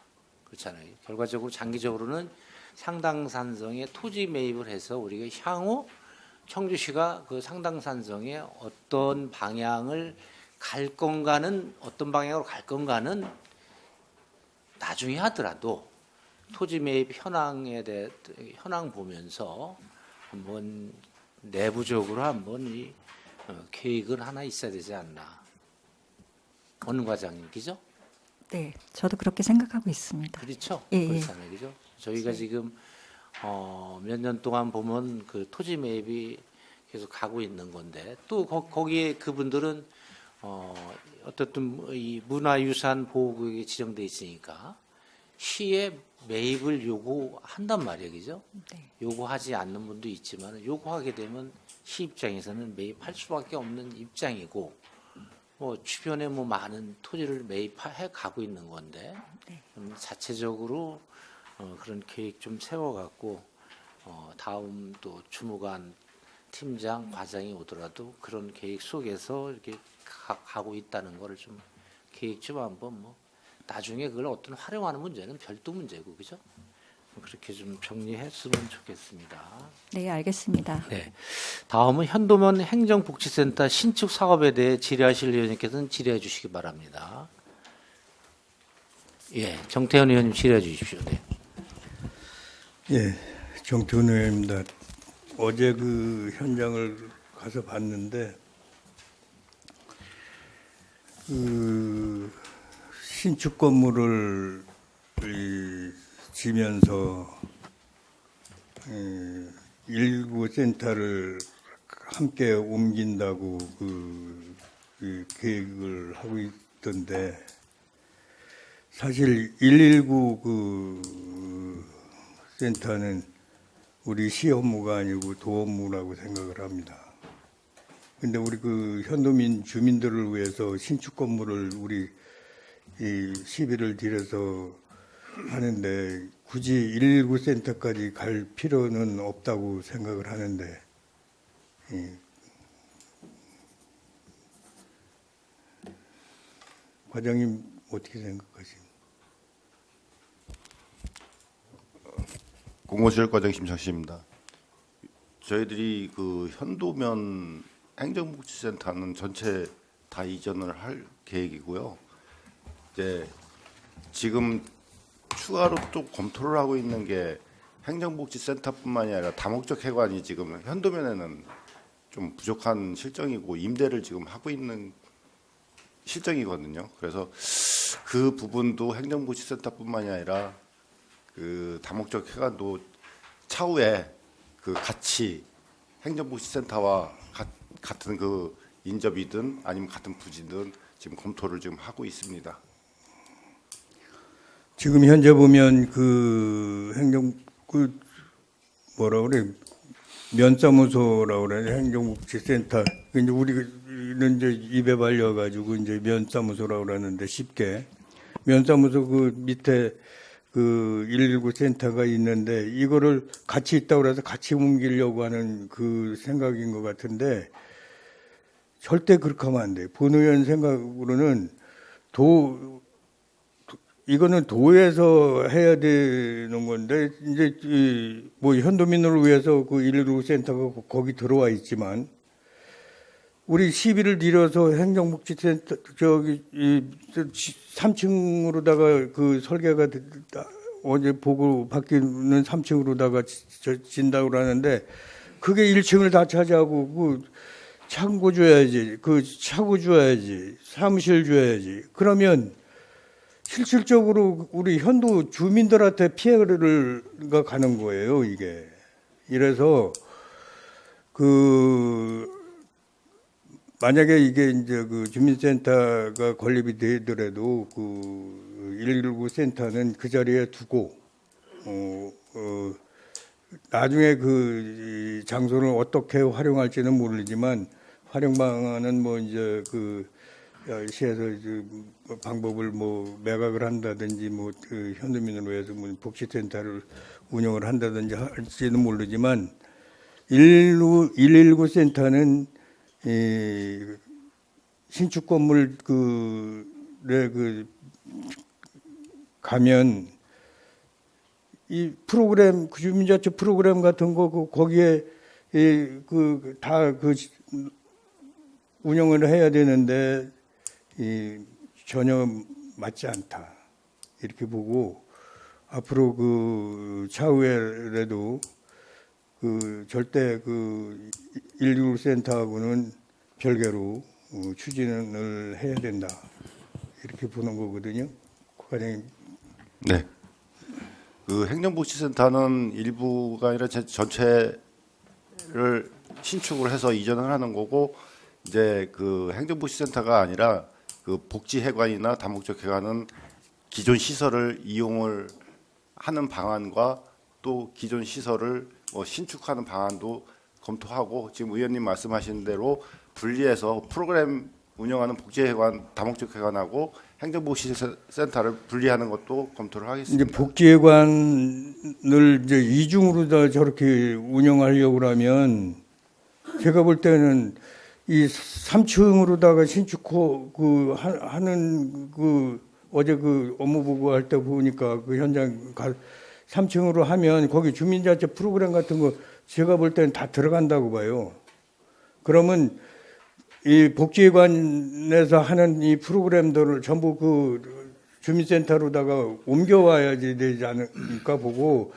그렇잖아요. 결과적으로 장기적으로는 상당산성에 토지 매입을 해서 우리가 향후 청주시가 그 상당산성에 어떤 방향을 갈 건가는, 어떤 방향으로 갈 건가는 나중에 하더라도 토지 매입 현황에 대해 현황 보면서 한번 내부적으로 한번 이 계획을 하나 있어야 되지 않나. 원 과장님께죠? 네, 저도 그렇게 생각하고 있습니다. 그렇죠. 예, 그렇잖아요, 그죠? 저희가 지금 몇 년 동안 보면 그 토지 매입이 계속 가고 있는 건데 또 거기에 그분들은 어떻든 이 문화유산 보호구역에 지정돼 있으니까 시에 매입을 요구한단 말이에요, 그죠? 네. 요구하지 않는 분도 있지만 요구하게 되면 시 입장에서는 매입할 수밖에 없는 입장이고 뭐 주변에 뭐 많은 토지를 매입해 가고 있는 건데 네. 자체적으로 그런 계획 좀 세워갖고 다음 또 주무관 팀장 과장이 오더라도 그런 계획 속에서 이렇게 가고 있다는 거를 좀 계획 좀 한번 뭐 나중에 그걸 어떤 활용하는 문제는 별도 문제고 그죠? 그렇게 좀 정리했으면 좋겠습니다. 네, 알겠습니다. 네. 다음은 현도면 행정복지센터 신축 사업에 대해 질의하실 의원님께서는 질의해 주시기 바랍니다. 예, 정태현 의원님 질의해 주십시오. 네. 예, 정태훈 의원입니다. 어제 그 현장을 가서 봤는데 그 신축 건물을 지면서 일구 센터를 함께 옮긴다고 그 계획을 하고 있던데 사실 119 그 센터는 우리 시 업무가 아니고 도 업무라고 생각을 합니다. 근데 우리 그 현도민 주민들을 위해서 신축 건물을 우리 이 시비를 들여서 하는데 굳이 119 센터까지 갈 필요는 없다고 생각을 하는데 과장님 어떻게 생각하십니까? 공무실 과장 김창식입니다. 저희들이 그 현도면 행정복지센터는 전체 다 이전을 할 계획이고요. 이제 지금 추가로 또 검토를 하고 있는 게 행정복지센터뿐만이 아니라 다목적 해관이 지금 현도면에는 좀 부족한 실정이고 임대를 지금 하고 있는 실정이거든요. 그래서 그 부분도 행정복지센터뿐만이 아니라 그 다목적 해관도 차후에 그 같이 행정복지센터와 같은 그 인접이든 아니면 같은 부지든 지금 검토를 지금 하고 있습니다. 지금 현재 보면 그 뭐라 그래 면사무소라고 그래 행정복지센터 이제 우리는 이제 입에 발려가지고 이제 면사무소라고 그러는데 쉽게 면사무소 그 밑에 그 119 센터가 있는데 이거를 같이 있다고 그래서 같이 옮기려고 하는 그 생각인 것 같은데 절대 그렇게 하면 안 돼요. 본 의원 생각으로는 이거는 도에서 해야 되는 건데 이제 뭐 현도민을 위해서 그 119 센터가 거기 들어와 있지만 우리 시비를 들여서 행정복지센터 저기 3층으로다가 그 설계가 어제 보고 바뀌는 3층으로다가 진다고 그러는데 그게 1층을 다 차지하고 그 창고 줘야지, 그 차고 줘야지, 사무실 줘야지. 그러면 실질적으로 우리 현도 주민들한테 피해가 가는 거예요, 이게. 이래서 만약에 이게 이제 그 주민센터가 건립이 되더라도 그 119 센터는 그 자리에 두고 나중에 그 장소를 어떻게 활용할지는 모르지만 활용 방안은 뭐 이제 그 시에서 방법을 뭐 매각을 한다든지 뭐 그 현도민을 위해서 뭐 복지센터를 운영을 한다든지 할지는 모르지만 119 센터는 신축 건물 가면 이 프로그램 주민자치 프로그램 같은 거 거기에 다 운영을 해야 되는데 전혀 맞지 않다 이렇게 보고 앞으로 그 차후에라도 절대 119 센터하고는 별개로 추진을 해야 된다 이렇게 보는 거거든요, 과장님. 네. 그 행정복지센터는 일부가 아니라 전체를 신축을 해서 이전을 하는 거고 이제 그 행정복지센터가 아니라 그 복지회관이나 다목적 회관은 기존 시설을 이용을 하는 방안과 또 기존 시설을 뭐 신축하는 방안도 검토하고 지금 의원님 말씀하신 대로 분리해서 프로그램 운영하는 복지회관, 다목적 회관하고 행정복지센터를 분리하는 것도 검토를 하겠습니다. 이제 복지회관을 이제 이중으로 다 저렇게 운영하려고 하면 제가 볼 때는 이 3층으로다가 신축호 하는 어제 업무 보고할 때 보니까 그 현장 3층으로 하면 거기 주민자치 프로그램 같은 거 제가 볼 때는 다 들어간다고 봐요. 그러면 이 복지회관에서 하는 이 프로그램들을 전부 그 주민센터로다가 옮겨와야지 되지 않을까 보고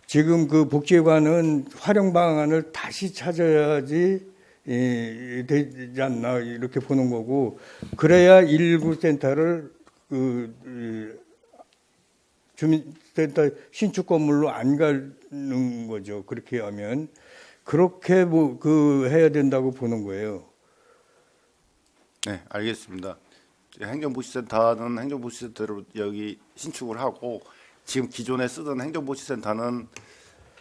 지금 그 복지회관은 활용 방안을 다시 찾아야지 되지 않나 이렇게 보는 거고 그래야 119 센터를 주민센터 신축 건물로 안 가는 거죠. 그렇게 하면 그렇게 해야 된다고 보는 거예요. 네, 알겠습니다. 행정복지센터는 행정복지센터로 여기 신축을 하고 지금 기존에 쓰던 행정복지센터는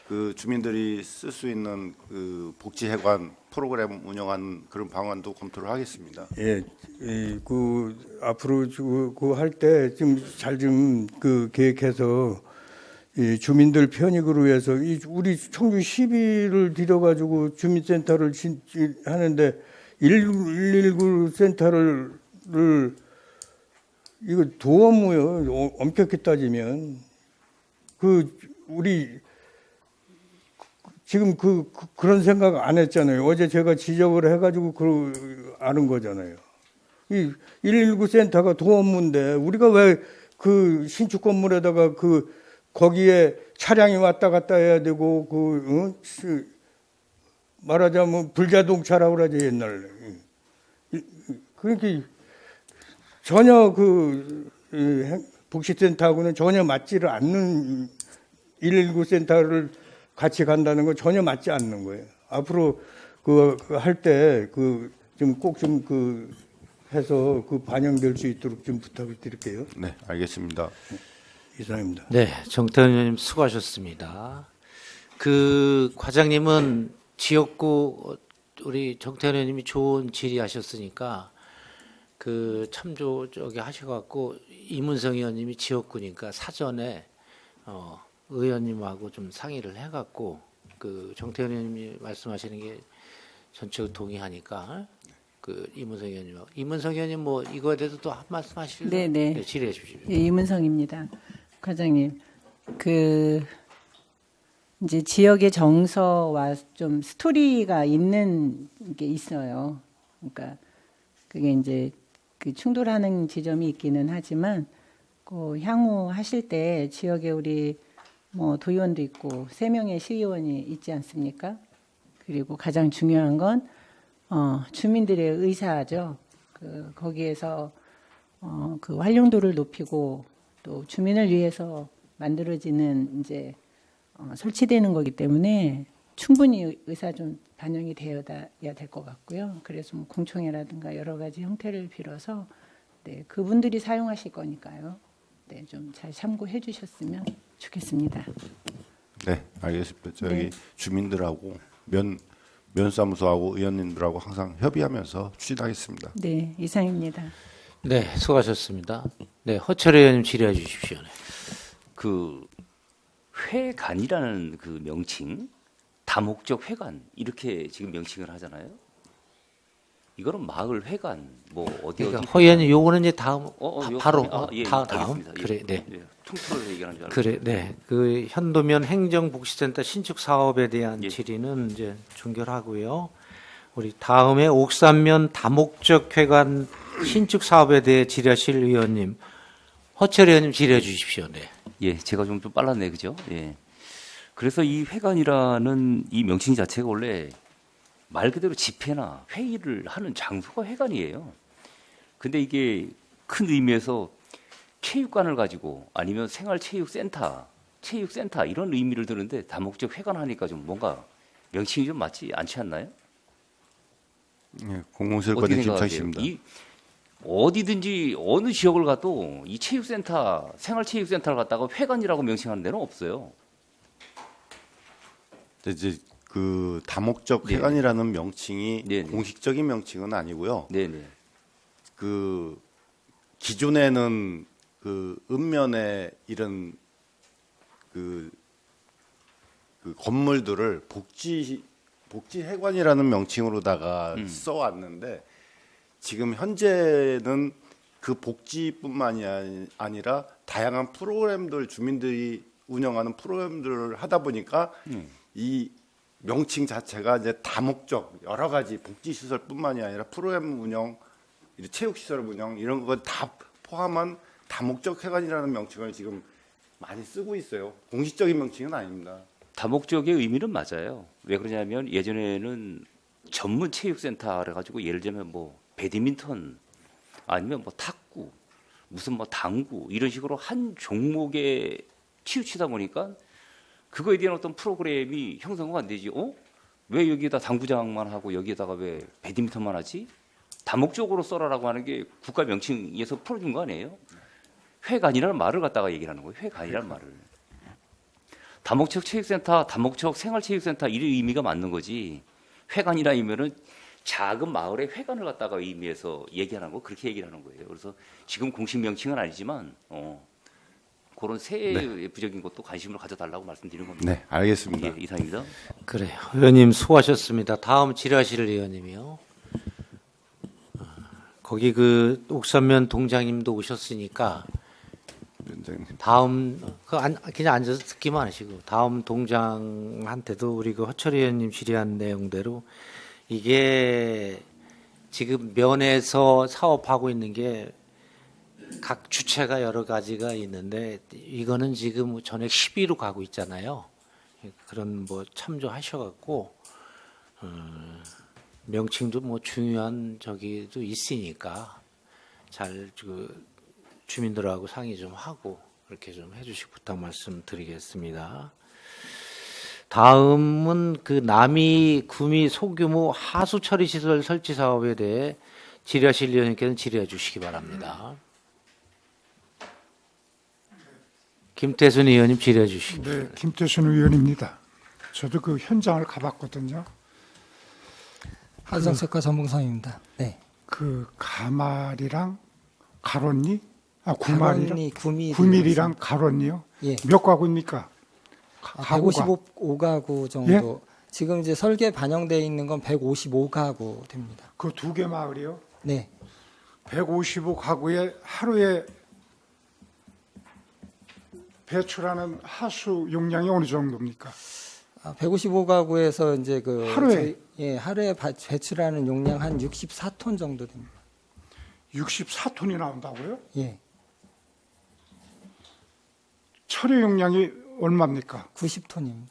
그 주민들이 쓸 수 있는 그 복지회관 프로그램 운영하는 그런 방안도 검토를 하겠습니다. 예, 앞으로 그 할 때 좀 잘 좀 그 계획해서 이 주민들 편익을 위해서 우리 청주 10일을 들여가지고 주민센터를 하는데 119 센터를 이거 도업무요. 엄격히 따지면 우리 지금 그런 생각 안 했잖아요. 어제 제가 지적을 해가지고 아는 거잖아요. 이 119 센터가 도업무인데 우리가 왜 그 신축 건물에다가 거기에 차량이 왔다 갔다 해야 되고 말하자면 불자동차라고 그러죠 옛날에. 그러니까 전혀 복지센터하고는 전혀 맞지를 않는 119 센터를 같이 간다는 건 전혀 맞지 않는 거예요. 앞으로 할 때 좀 꼭 좀 해서 반영될 수 있도록 좀 부탁을 드릴게요. 네, 알겠습니다. 이상입니다. 네, 정태현 의원님 수고하셨습니다. 과장님은 지역구 우리 정태현 의원님이 좋은 질의하셨으니까 참조 저기 하셔갖고 이문성 의원님이 지역구니까 사전에 의원님하고 좀 상의를 해갖고 정태현 의원님이 말씀하시는 게 전적으로 동의하니까 이문성 의원님하고 이문성 의원님 뭐 이거에 대해서 또 한 말씀 하실래요? 네네. 네, 질의해 주십시오. 예, 이문성입니다. 과장님, 이제 지역의 정서와 좀 스토리가 있는 게 있어요. 그러니까 그게 이제 충돌하는 지점이 있기는 하지만 향후 하실 때 지역에 우리 뭐 도의원도 있고 3명의 시의원이 있지 않습니까? 그리고 가장 중요한 건 주민들의 의사죠. 거기에서 활용도를 높이고 또 주민을 위해서 만들어지는 이제 설치되는 거기 때문에 충분히 의사 좀 반영이 되어야 될 것 같고요. 그래서 뭐 공청회라든가 여러 가지 형태를 빌어서 그분들이 사용하실 거니까요. 좀 잘 참고해 주셨으면 좋겠습니다. 네, 알겠습니다. 저기 네. 주민들하고 면사무소하고 의원님들하고 항상 협의하면서 추진하겠습니다. 네, 이상입니다. 네, 수고하셨습니다. 네, 허철 의원님 질의해 주십시오. 네. 회관이라는 명칭, 다목적 회관 이렇게 지금 명칭을 하잖아요. 이거는 마을 회관 뭐 그러니까 허 의원님 요거는 이제 다음 바로 예, 다음 알겠습니다. 그래 네. 예, 통틀어서 얘기하는 줄 알고. 그래 네. 현도면 행정복지센터 신축 사업에 대한 예. 질의는 이제 종결하고요. 우리 다음에 옥산면 다목적 회관 신축 사업에 대해 질의하실 의원님 허철 의원님 질의해 주십시오. 네. 예, 제가 좀 빨랐네, 그죠? 예. 그래서 이 회관이라는 이 명칭 자체가 원래 말 그대로 집회나 회의를 하는 장소가 회관이에요. 근데 이게 큰 의미에서 체육관을 가지고 아니면 생활체육센터 이런 의미를 드는데 다목적 회관 하니까 좀 뭔가 명칭이 좀 맞지 않지 않나요? 예, 공공세관의 집착입니다. 어디든지 어느 지역을 가도 이 체육센터, 생활체육센터를 갖다가 회관이라고 명칭하는 데는 없어요. 이제 그 다목적 네네. 회관이라는 명칭이 네네. 공식적인 명칭은 아니고요. 네네. 그 기존에는 그 읍면에 이런 그 건물들을 복지회관이라는 명칭으로다가 써왔는데 지금 현재는 그 복지뿐만이 아니라 다양한 프로그램들 주민들이 운영하는 프로그램들을 하다 보니까 이 명칭 자체가 이제 다목적 여러 가지 복지시설뿐만이 아니라 프로그램 운영, 체육시설 운영 이런 거 다 포함한 다목적 회관이라는 명칭을 지금 많이 쓰고 있어요. 공식적인 명칭은 아닙니다. 다목적의 의미는 맞아요. 왜 그러냐면 예전에는 전문 체육센터를 가지고 예를 들면 뭐 배드민턴 아니면 뭐 탁구 무슨 뭐 당구 이런 식으로 한 종목에 치우치다 보니까 그거에 대한 어떤 프로그램이 형성이 안 되지. 왜 여기다 당구장만 하고 여기에다가 왜 배드민턴만 하지? 다목적으로 써라라고 하는 게 국가 명칭에서 풀어준 거 아니에요? 회관이라는 말을 갖다가 얘기를 하는 거예요. 회관이라는 말을. 다목적 체육센터, 다목적 생활체육센터 이런 의미가 맞는 거지. 회관이라면은 작은 마을의 회관을 갖다가 의미해서 얘기하는 거 그렇게 얘기를 하는 거예요. 그래서 지금 공식 명칭은 아니지만 그런 세부적인 것도 관심을 가져달라고 말씀드리는 겁니다. 네, 알겠습니다. 예, 이상입니다. 그래요. 의원님 수고하셨습니다. 다음 질의하실 의원님이요. 거기 그 옥선면 동장님도 오셨으니까 위원장님. 다음 그냥 앉아서 듣기만 하시고 다음 동장한테도 우리 그 허철 의원님 질의한 내용대로 이게 지금 면에서 사업하고 있는 게 각 주체가 여러 가지가 있는데 이거는 지금 전액 10위로 가고 있잖아요. 그런 뭐 참조하셔갖고 명칭도 뭐 중요한 저기도 있으니까 잘 그 주민들하고 상의 좀 하고 그렇게 좀 해주시고 부탁 말씀드리겠습니다. 다음은 그 남이 구미 소규모 하수 처리 시설 설치 사업에 대해 질의하실 의원님께서는 질의해 주시기 바랍니다. 김태순 의원님 질의해 주시기 바랍니다. 네, 김태순 의원입니다. 저도 그 현장을 가봤거든요. 하정석과 전봉성입니다. 네. 그 가말이랑 가론리, 구말이랑 구밀이 9밀이랑 가론리요. 예. 몇 가구입니까? 155가구 정도. 예? 지금 이제 설계 반영되어 있는 건 155가구 됩니다. 그 두 개 마을이요? 네. 155가구에 하루에 배출하는 하수 용량이 어느 정도입니까? 155가구에서 이제 그 하루에? 하루에 배출하는 용량 한 64톤 정도 됩니다. 64톤이 나온다고요? 예. 처리 용량이 얼마입니까? 90톤입니다.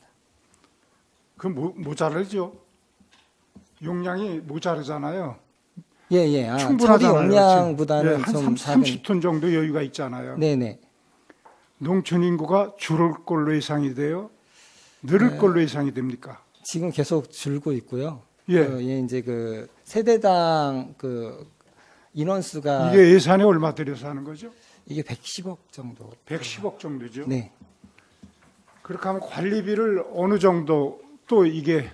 그 모자르죠? 용량이 모자르잖아요. 예. 충분하잖아요. 처리 용량보다는 한 좀 30톤 정도 여유가 있잖아요. 네네. 농촌 인구가 줄을 걸로 예상이 돼요? 늘을 걸로 예상이 됩니까? 지금 계속 줄고 있고요. 예. 이제 그 세대당 그 인원수가 이게 예산에 얼마 들여서 하는 거죠? 이게 110억 정도. 110억 정도죠? 네. 그렇게 하면 관리비를 어느 정도 또 이게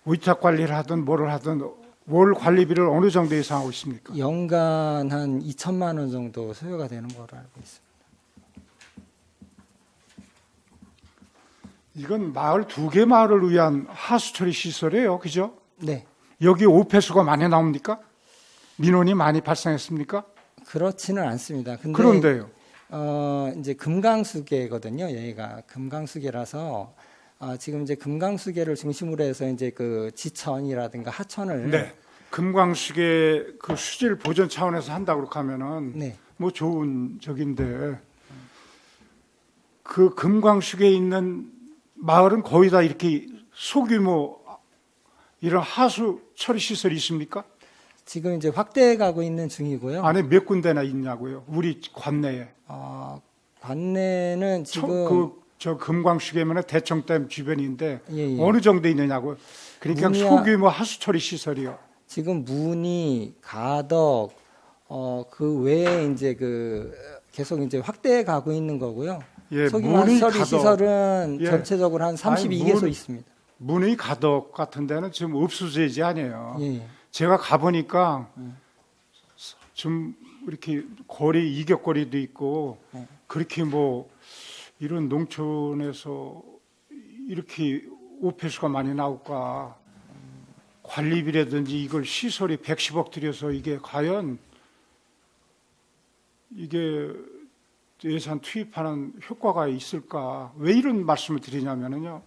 위탁 관리를 하든 뭐를 하든 월 관리비를 어느 정도 예상하고 있습니까? 연간 한 2천만 원 정도 소요가 되는 걸로 알고 있습니다. 이건 마을 두 개 마을을 위한 하수처리 시설이에요. 그죠? 네. 여기 오폐수가 많이 나옵니까? 민원이 많이 발생했습니까? 그렇지는 않습니다. 근데 그런데요. 이제 금강수계거든요. 여기가 금강수계라서 지금 이제 금강수계를 중심으로 해서 이제 그 지천이라든가 하천을 네. 금강수계 그 수질 보전 차원에서 한다고 그렇게 하면은 네. 뭐 좋은 적인데 그 금강수계에 있는 마을은 거의 다 이렇게 소규모 이런 하수 처리 시설이 있습니까? 지금 이제 확대해 가고 있는 중이고요. 안에 몇 군데나 있냐고요? 우리 관내에. 관내는 지금 저 금강수계면 대청댐 주변인데 예. 어느 정도 있느냐고요? 그러니까 문이야- 소규모 하수 처리 시설이요. 지금 문이 가덕 그 외에 이제 계속 이제 확대해 가고 있는 거고요. 예, 소규모 문의 하수처리 가덕. 시설은 예. 전체적으로 한 32개소 문- 있습니다. 문의 가덕 같은 데는 지금 읍수제지 아니에요. 예. 제가 가보니까 좀 이렇게 거리 이격거리도 있고 그렇게 뭐 이런 농촌에서 이렇게 오폐수가 많이 나올까, 관리비라든지 이걸 시설이 110억 들여서 이게 과연 이게 예산 투입하는 효과가 있을까? 왜 이런 말씀을 드리냐면요.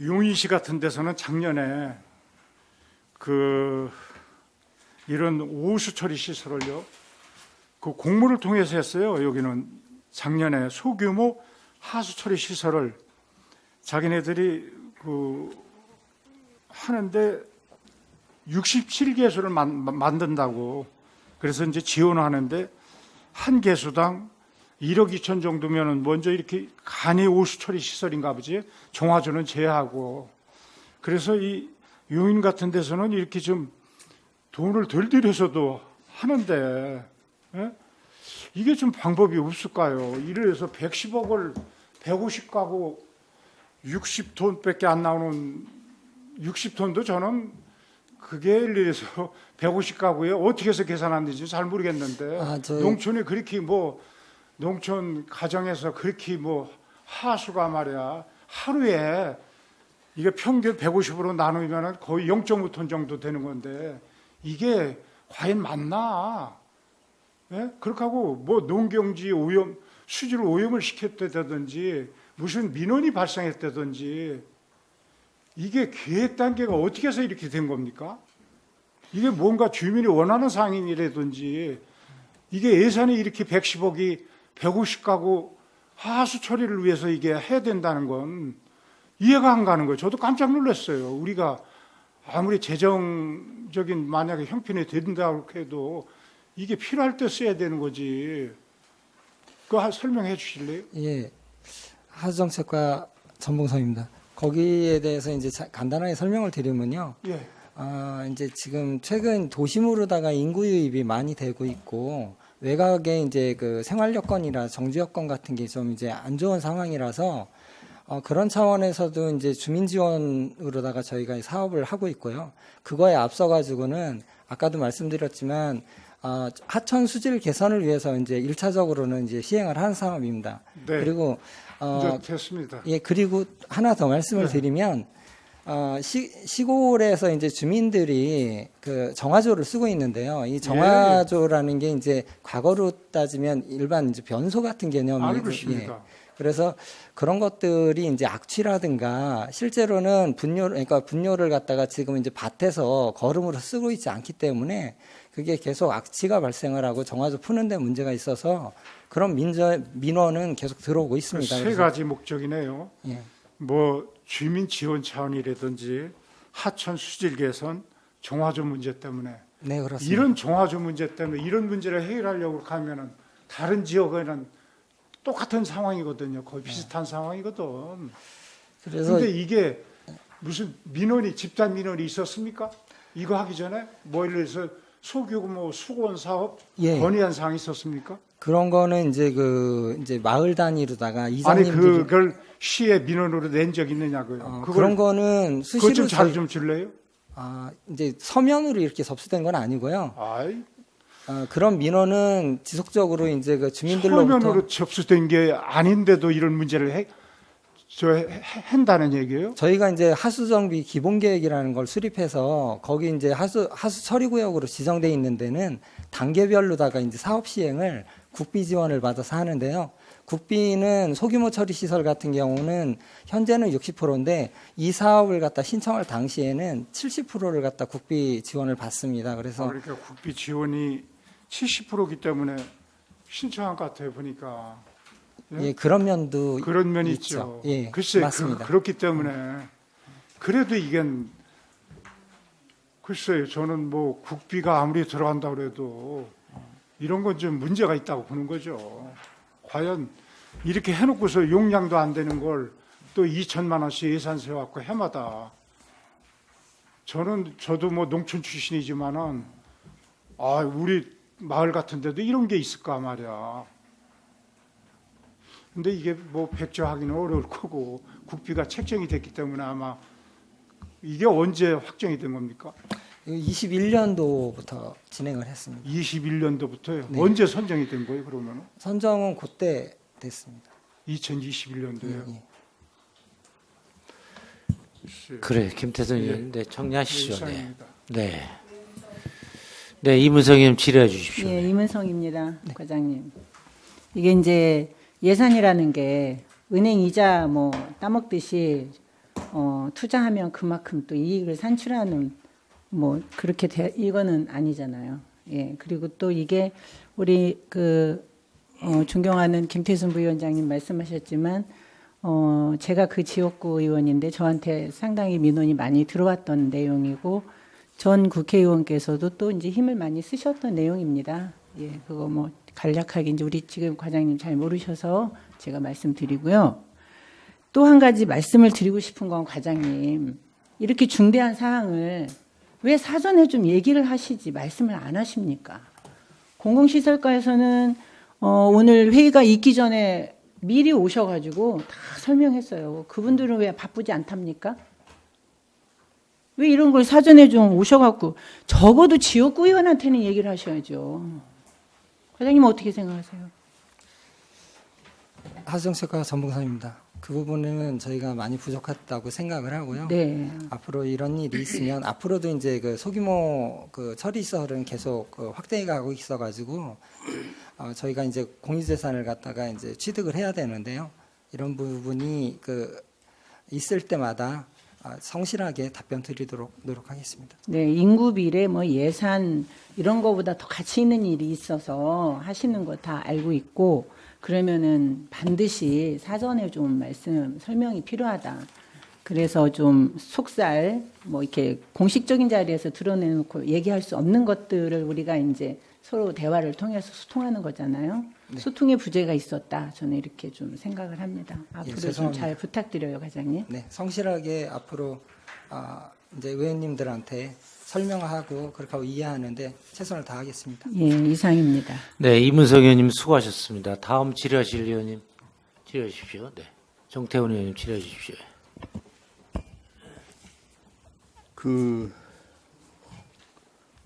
용인시 같은 데서는 작년에 이런 오수 처리 시설을요, 그 공모를 통해서 했어요. 여기는 작년에 소규모 하수 처리 시설을 자기네들이 하는데 67개소를 만든다고. 그래서 이제 지원하는데 한 개수당 1억 2천 정도면은 먼저 이렇게 간이 오수 처리 시설인가 보지. 종화조는 제하고. 그래서 이 용인 같은 데서는 이렇게 좀 돈을 덜 들여서도 하는데, 예? 이게 좀 방법이 없을까요? 이래서 110억을 150가구 60톤밖에 안 나오는 60톤도 저는 그게 일일에서 150가구에 어떻게 해서 계산하는지 잘 모르겠는데 농촌에 그렇게 농촌 가정에서 그렇게 하수가 말이야 하루에 이게 평균 150으로 나누면 거의 0.5톤 정도 되는 건데 이게 과연 맞나? 예? 그렇게 하고 농경지 오염, 수질 오염을 시켰다든지 무슨 민원이 발생했다든지 이게 계획 단계가 어떻게 해서 이렇게 된 겁니까? 이게 뭔가 주민이 원하는 상황이라든지 이게 예산이 이렇게 110억이 150가구 하수 처리를 위해서 이게 해야 된다는 건 이해가 안 가는 거예요. 저도 깜짝 놀랐어요. 우리가 아무리 재정적인 만약에 형편이 된다고 해도 이게 필요할 때 써야 되는 거지. 그거 설명해 주실래요? 예. 하수정책과 전봉서입니다. 거기에 대해서 이제 간단하게 설명을 드리면요. 예. 이제 지금 최근 도심으로다가 인구 유입이 많이 되고 있고 외곽에 이제 생활 여건이나 정지 여건 같은 게 좀 이제 안 좋은 상황이라서 그런 차원에서도 이제 주민 지원으로다가 저희가 사업을 하고 있고요. 그거에 앞서 가지고는 아까도 말씀드렸지만 하천 수질 개선을 위해서 이제 1차적으로는 이제 시행을 하는 사업입니다. 네. 그리고 이제 됐습니다. 예, 그리고 하나 더 말씀을 드리면 시골에서 이제 주민들이 정화조를 쓰고 있는데요. 이 정화조라는 게 이제 과거로 따지면 일반 이제 변소 같은 개념이에요. 알고 있습니다. 그래서 그런 것들이 이제 악취라든가 실제로는 분뇨를 갖다가 지금 이제 밭에서 거름으로 쓰고 있지 않기 때문에 그게 계속 악취가 발생을 하고 정화조 푸는 데 문제가 있어서 그런 민원은 계속 들어오고 있습니다. 세 가지 목적이네요. 예. 주민 지원 차원이라든지 하천 수질 개선, 정화조 문제 때문에 네, 그렇습니다. 이런 정화조 문제 때문에 이런 문제를 해결하려고 하면은 다른 지역에는 똑같은 상황이거든요. 거의 비슷한 상황이거든. 그런데 이게 무슨 집단 민원이 있었습니까? 이거 하기 전에 예를 들어서 소규모 수건 사업 건의한 사항이 있었습니까? 그런 거는 이제 이제 마을 단위로다가 이장님들이 그걸 시에 민원으로 낸 적 있느냐고요. 그런 거는 수시로 그것 좀 좀 줄래요? 이제 서면으로 이렇게 접수된 건 아니고요. 아이. 그런 민원은 지속적으로 이제 주민들로부터 서면으로 접수된 게 아닌데도 이런 문제를 한다는 얘기예요? 저희가 이제 하수정비 기본계획이라는 걸 수립해서 거기 이제 하수 처리구역으로 지정돼 있는 데는 단계별로다가 이제 사업 시행을 국비 지원을 받아서 하는데요. 국비는 소규모 처리 시설 같은 경우는 현재는 60%인데 이 사업을 갖다 신청할 당시에는 70%를 갖다 국비 지원을 받습니다. 그래서 그러니까 국비 지원이 70%이기 때문에 신청한 것 같아요 보니까. 예, 그런 면도 그런 면이 있죠. 예, 글쎄 맞습니다. 그렇기 때문에 그래도 이건 글쎄요. 저는 국비가 아무리 들어간다고 해도 이런 건 좀 문제가 있다고 보는 거죠. 과연 이렇게 해놓고서 용량도 안 되는 걸 또 2천만 원씩 예산 세워갖고 해마다 저도 뭐 농촌 출신이지만은 우리 마을 같은데도 이런 게 있을까 말이야. 근데 이게 뭐 백조하기는 어려울 거고 국비가 책정이 됐기 때문에 아마 이게 언제 확정이 된 겁니까? 21년도부터 진행을 했습니다. 21년도부터요? 네. 언제 선정이 된 거예요, 그러면은? 선정은 그때 됐습니다. 2021년도에요. 예. 그래, 김태선 예. 의원, 네, 정리하시죠. 네, 이상입니다. 네, 네, 이문성 의원 질의해 주십시오. 예, 이문성입니다, 과장님. 이게 이제 예산이라는 게 은행 이자 뭐 따먹듯이 투자하면 그만큼 또 이익을 산출하는 뭐 그렇게 이거는 아니잖아요. 예, 그리고 또 이게 우리 존경하는 김태순 부위원장님 말씀하셨지만 제가 그 지역구 의원인데 저한테 상당히 민원이 많이 들어왔던 내용이고 전 국회의원께서도 또 이제 힘을 많이 쓰셨던 내용입니다. 예, 그거 뭐 간략하게 이제 우리 지금 과장님 잘 모르셔서 제가 말씀드리고요. 또 한 가지 말씀을 드리고 싶은 건 과장님, 이렇게 중대한 사항을 왜 사전에 좀 얘기를 하시지 말씀을 안 하십니까? 공공시설과에서는 오늘 회의가 있기 전에 미리 오셔가지고 다 설명했어요. 그분들은 왜 바쁘지 않답니까? 왜 이런 걸 사전에 좀 오셔갖고 적어도 지역구 의원한테는 얘기를 하셔야죠. 과장님 어떻게 생각하세요? 하수정책과 전봉선입니다. 그 부분은 저희가 많이 부족했다고 생각을 하고요. 네. 앞으로 이런 일이 있으면 앞으로도 이제 그 소규모 그 처리 시설은 계속 확대해 가고 있어가지고 저희가 이제 공유재산을 갖다가 이제 취득을 해야 되는데요. 이런 부분이 있을 때마다 성실하게 답변 드리도록 노력하겠습니다. 네, 인구 비례 뭐 예산 이런 거보다 더 가치 있는 일이 있어서 하시는 거 다 알고 있고 그러면은 반드시 사전에 좀 설명이 필요하다. 그래서 좀 속살 뭐 이렇게 공식적인 자리에서 드러내놓고 얘기할 수 없는 것들을 우리가 이제 서로 대화를 통해서 소통하는 거잖아요. 네. 소통의 부재가 있었다. 저는 이렇게 좀 생각을 합니다. 앞으로 좀 죄송합니다. 잘 부탁드려요, 과장님. 네, 성실하게 앞으로 이제 의원님들한테 설명하고 그렇게 하고 이해하는데 최선을 다하겠습니다. 예, 이상입니다. 네, 이문성 의원님 수고하셨습니다. 다음 질의하실 의원님 질의해 주십시오. 네, 정태훈 의원님 질의해 주십시오.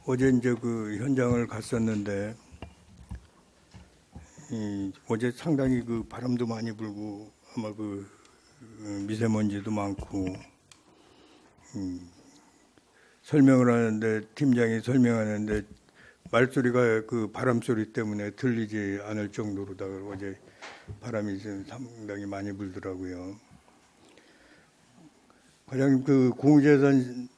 어제 이제 그 현장을 갔었는데 어제 상당히 그 바람도 많이 불고 아마 미세먼지도 많고 설명을 하는데 팀장이 설명하는데 말소리가 그 바람 소리 때문에 들리지 않을 정도로다가 어제 바람이 좀 상당히 많이 불더라고요. 과장님 공유재산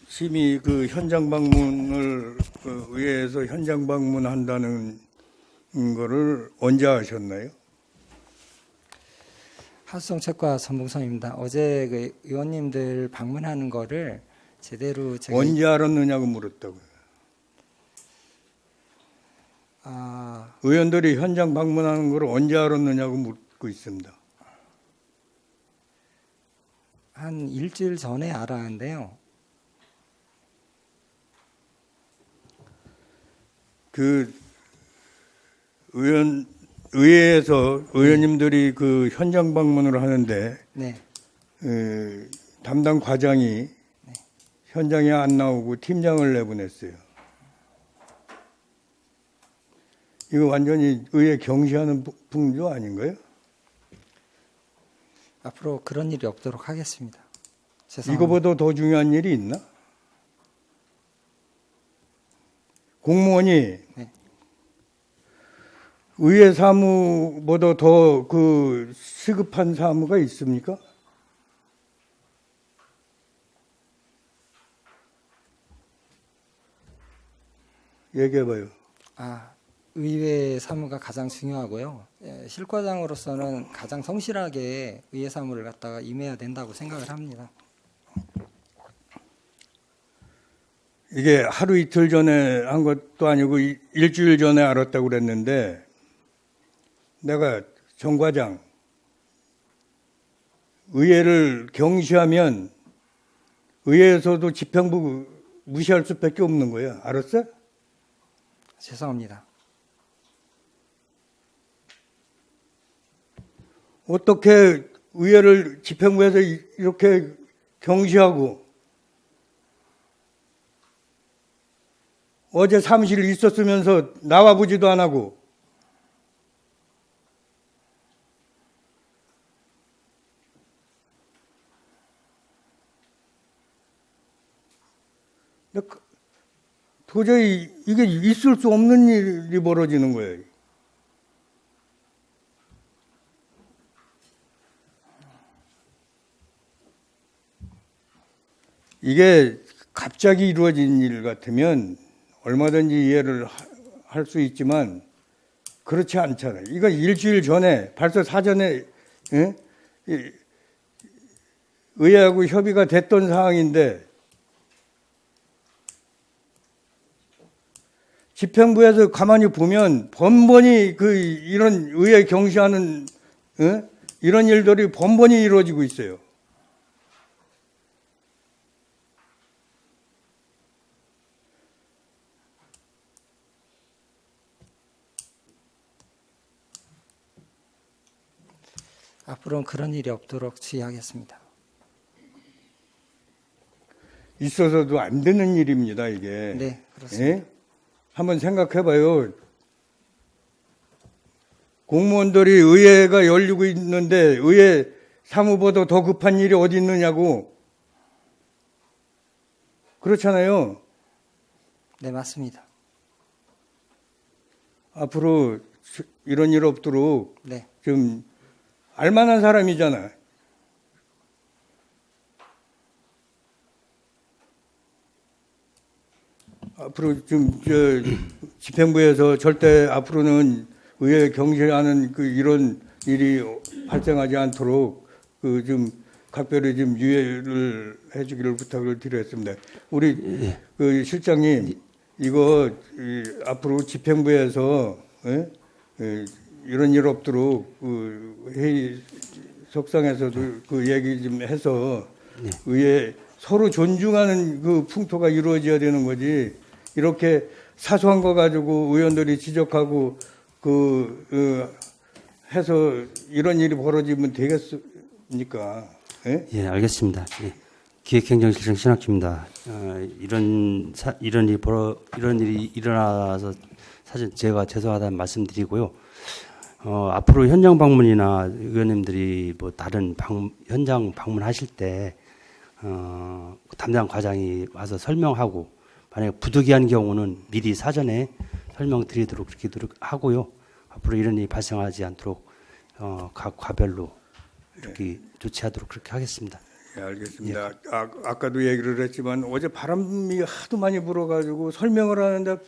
심의 현장 방문을 의회에서 현장 방문한다는 거를 언제 하셨나요? 하수정책과 전봉선입니다. 어제 그 의원님들 방문하는 거를 제대로 제가 언제 알았느냐고 물었다고요. 의원들이 현장 방문하는 걸 언제 알았느냐고 묻고 있습니다. 한 일주일 전에 알았는데요. 의회에서 의원님들이 현장 방문을 하는데 네. 담당 과장이 현장에 안 나오고 팀장을 내보냈어요. 이거 완전히 의회 경시하는 풍조 아닌가요? 앞으로 그런 일이 없도록 하겠습니다. 죄송합니다. 이거보다 더 중요한 일이 있나? 공무원이 네. 의회 사무보다 더 시급한 사무가 있습니까? 얘기해봐요. 의회 사무가 가장 중요하고요. 실과장으로서는 가장 성실하게 의회 사무를 갖다가 임해야 된다고 생각을 합니다. 이게 하루 이틀 전에 한 것도 아니고 일주일 전에 알았다고 그랬는데 내가 정 과장 의회를 경시하면 의회에서도 집행부 무시할 수밖에 없는 거야. 알았어? 죄송합니다. 어떻게 의회를 집행부에서 이렇게 경시하고 어제 사무실 있었으면서 나와보지도 안 하고 도저히 이게 있을 수 없는 일이 벌어지는 거예요. 이게 갑자기 이루어진 일 같으면 얼마든지 이해를 할 수 있지만 그렇지 않잖아요. 이거 일주일 전에 벌써 사전에 의회하고 협의가 됐던 사항인데 집행부에서 가만히 보면 번번이 이런 의회 경시하는 이런 일들이 번번이 이루어지고 있어요. 앞으로는 그런 일이 없도록 주의하겠습니다. 있어서도 안 되는 일입니다, 이게. 네, 그렇습니다. 예? 한번 생각해봐요. 공무원들이 의회가 열리고 있는데 의회 사무보다 더 급한 일이 어디 있느냐고. 그렇잖아요. 네, 맞습니다. 앞으로 이런 일 없도록 네. 좀 알만한 사람이잖아. 앞으로 좀 집행부에서 절대 앞으로는 의회 경시하는 이런 일이 발생하지 않도록 좀 각별히 좀 유예를 해주기를 부탁을 드렸습니다. 우리 실장님, 이거 앞으로 집행부에서 이런 일 없도록 회의 석상에서도 얘기 좀 해서 의회 서로 존중하는 풍토가 이루어져야 되는 거지. 이렇게 사소한 거 가지고 의원들이 지적하고 해서 이런 일이 벌어지면 되겠습니까? 예? 예, 알겠습니다. 예. 기획행정실장 신학주입니다. 이런 일이 일어나서 사실 제가 죄송하다는 말씀드리고요. 앞으로 현장 방문이나 의원님들이 뭐 다른 현장 방문하실 때 담당 과장이 와서 설명하고 만약에 부득이한 경우는 미리 사전에 설명드리도록 그렇게 하고요. 앞으로 이런 일이 발생하지 않도록 각 과별로 이렇게 조치하도록 그렇게 하겠습니다. 예, 알겠습니다. 예. 아까도 얘기를 했지만 어제 바람이 하도 많이 불어가지고 설명을 하는데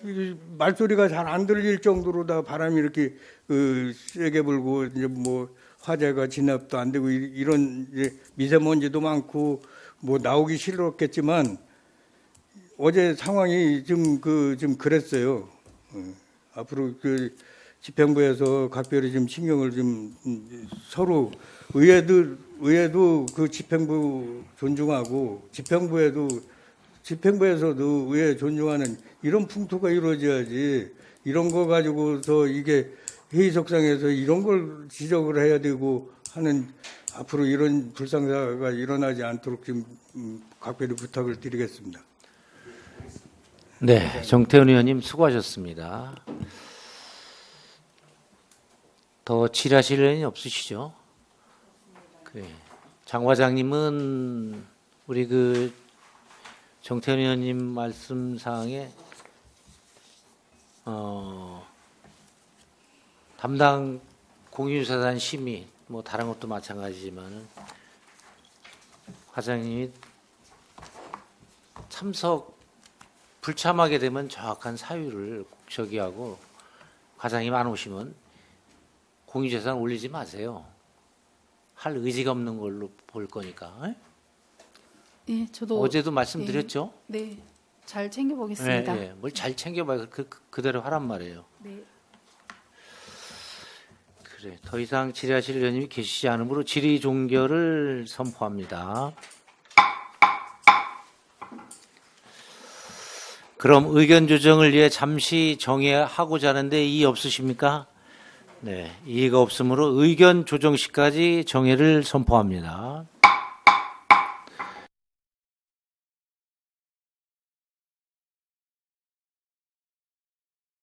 말소리가 잘 안 들릴 정도로 다 바람이 이렇게 세게 불고 이제 뭐 화재가 진압도 안 되고 이런 이제 미세먼지도 많고 뭐 나오기 싫었겠지만 어제 상황이 좀 그랬어요. 앞으로 집행부에서 각별히 좀 신경을 좀 서로 의회도 집행부 존중하고 집행부에서도 의회 존중하는 이런 풍토가 이루어져야지 이런 거 가지고서 이게 회의석상에서 이런 걸 지적을 해야 되고 하는 앞으로 이런 불상사가 일어나지 않도록 좀 각별히 부탁을 드리겠습니다. 네, 정태훈 의원님 수고하셨습니다. 더 질의하실 의원이 없으시죠? 그래. 장 과장님은 우리 정태훈 의원님 말씀 사항에 담당 공유자산 심의 뭐 다른 것도 마찬가지지만은 과장님이 불참하게 되면 정확한 사유를 꼭 저기하고 과장님 안 오시면 공유재산 올리지 마세요. 할 의지가 없는 걸로 볼 거니까. 예, 저도 어제도 말씀드렸죠. 네, 잘 챙겨보겠습니다. 네, 뭘 잘 챙겨봐요. 그대로 하란 말이에요. 네. 그래. 그래, 더 이상 질의하실 의원님이 계시지 않으므로 질의 종결을 선포합니다. 그럼 의견 조정을 위해 잠시 정회하고자 하는데 이의 없으십니까? 네, 이의가 없으므로 의견 조정 시까지 정회를 선포합니다.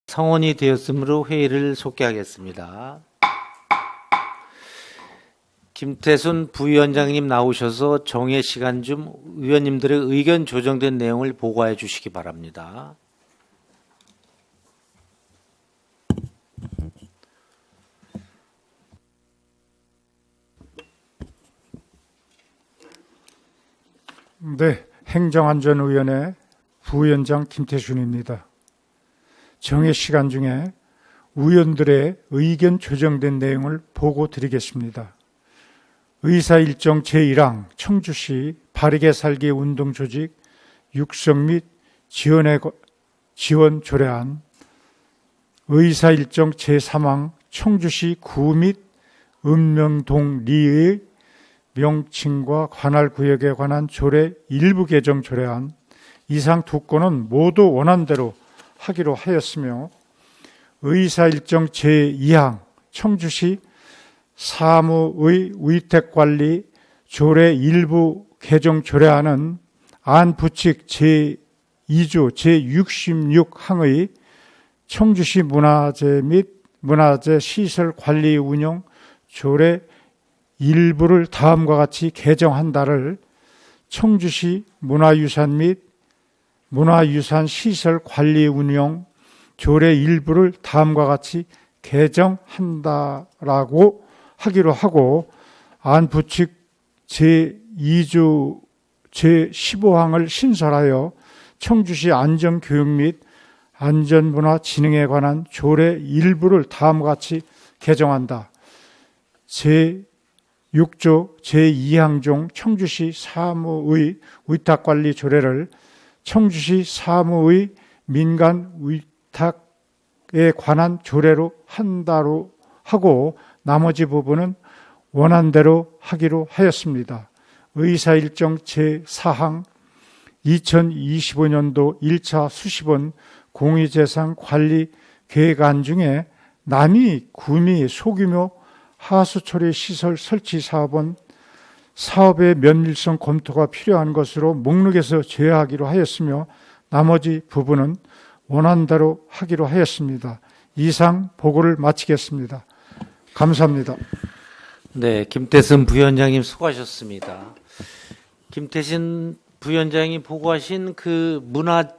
성원이 되었으므로 회의를 속개하겠습니다. 김태순 부위원장님 나오셔서 정회 시간 중 의원님들의 의견 조정된 내용을 보고해 주시기 바랍니다. 네, 행정안전위원회 부위원장 김태순입니다. 정회 시간 중에 의원들의 의견 조정된 내용을 보고 드리겠습니다. 의사일정 제1항 청주시 바르게 살기 운동조직 육성 및 지원 조례안, 의사일정 제3항 청주시 구 및 읍명동 리의 명칭과 관할 구역에 관한 조례 일부 개정 조례안, 이상 두 건은 모두 원안대로 하기로 하였으며, 의사일정 제2항 청주시 사무의 위택관리 조례 일부 개정 조례안은 안부칙 제2조 제66항의 청주시 문화재 및 문화재 시설 관리 운영 조례 일부를 다음과 같이 개정한다를 청주시 문화유산 및 문화유산 시설 관리 운영 조례 일부를 다음과 같이 개정한다라고 하기로 하고, 안부칙 제2조 제15항을 신설하여 청주시 안전교육 및 안전문화 진흥에 관한 조례 일부를 다음과 같이 개정한다. 제6조 제2항 중 청주시 사무의 위탁관리 조례를 청주시 사무의 민간 위탁에 관한 조례로 한다로 하고, 나머지 부분은 원안대로 하기로 하였습니다. 의사일정 제4항 2025년도 1차 수시본 공유재산 관리 계획안 중에 남이 구미 소규모 하수처리 시설 설치 사업은 사업의 면밀성 검토가 필요한 것으로 목록에서 제외하기로 하였으며, 나머지 부분은 원안대로 하기로 하였습니다. 이상 보고를 마치겠습니다. 감사합니다. 네, 김태순 부위원장님 수고하셨습니다. 김태신 부위원장이 보고하신 그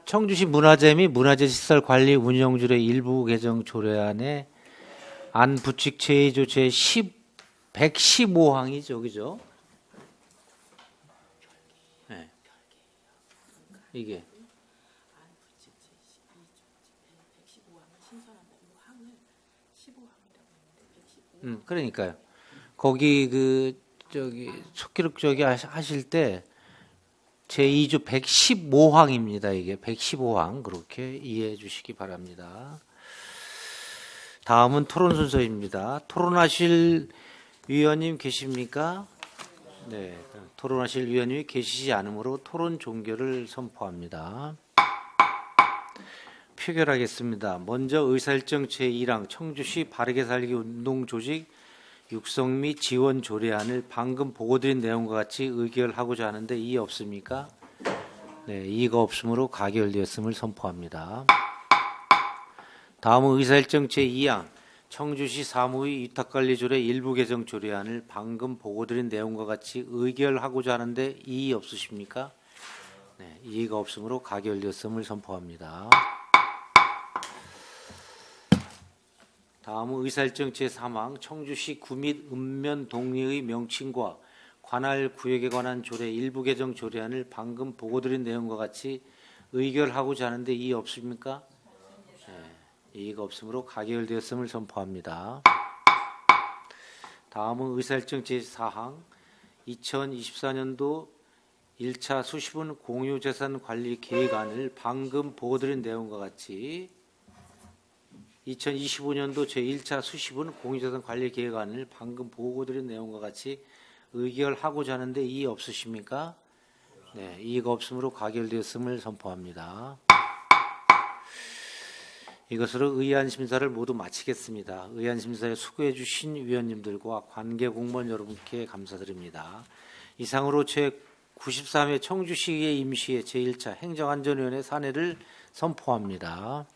청주시 문화재 및 문화재 시설 관리 운영조례 일부 개정 조례안에 안부칙 제2조 제115항이죠, 그죠? 네. 이게. 그러니까요. 거기 속기록 하실 때 제2조 115항입니다. 이게 115항 그렇게 이해해 주시기 바랍니다. 다음은 토론 순서입니다. 토론하실 위원님 계십니까? 네, 토론하실 위원님이 계시지 않으므로 토론 종결을 선포합니다. 표결하겠습니다. 먼저 의사일정 제1항 청주시 바르게 살기 운동조직 육성 및 지원 조례안을 방금 보고드린 내용과 같이 의결하고자 하는데 이의 없습니까? 네, 이의가 없으므로 가결되었음을 선포합니다. 다음은 의사일정 제2항 청주시 사무의 위탁관리조례 일부 개정 조례안을 방금 보고드린 내용과 같이 의결하고자 하는데 이의 없으십니까? 네, 이의가 없으므로 가결되었음을 선포합니다. 다음은 의사일정 제3항 청주시 구 및 읍면 동리의 명칭과 관할 구역에 관한 조례 일부 개정 조례안을 방금 보고드린 내용과 같이 의결하고자 하는데 이의 없습니까? 네, 이의가 없으므로 가결되었음을 선포합니다. 다음은 의사일정 제4항 2024년도 1차 수시분 공유재산 관리 계획안을 방금 보고드린 내용과 같이 2025년도 제1차 수시분 공유자산 관리 계획안을 방금 보고드린 내용과 같이 의결하고자 하는데 이의 없으십니까? 네, 이의가 없으므로 가결되었음을 선포합니다. 이것으로 의안 심사를 모두 마치겠습니다. 의안 심사에 수고해 주신 위원님들과 관계 공무원 여러분께 감사드립니다. 이상으로 제93회 청주시의 임시의 제1차 행정안전위원회 산회를 선포합니다.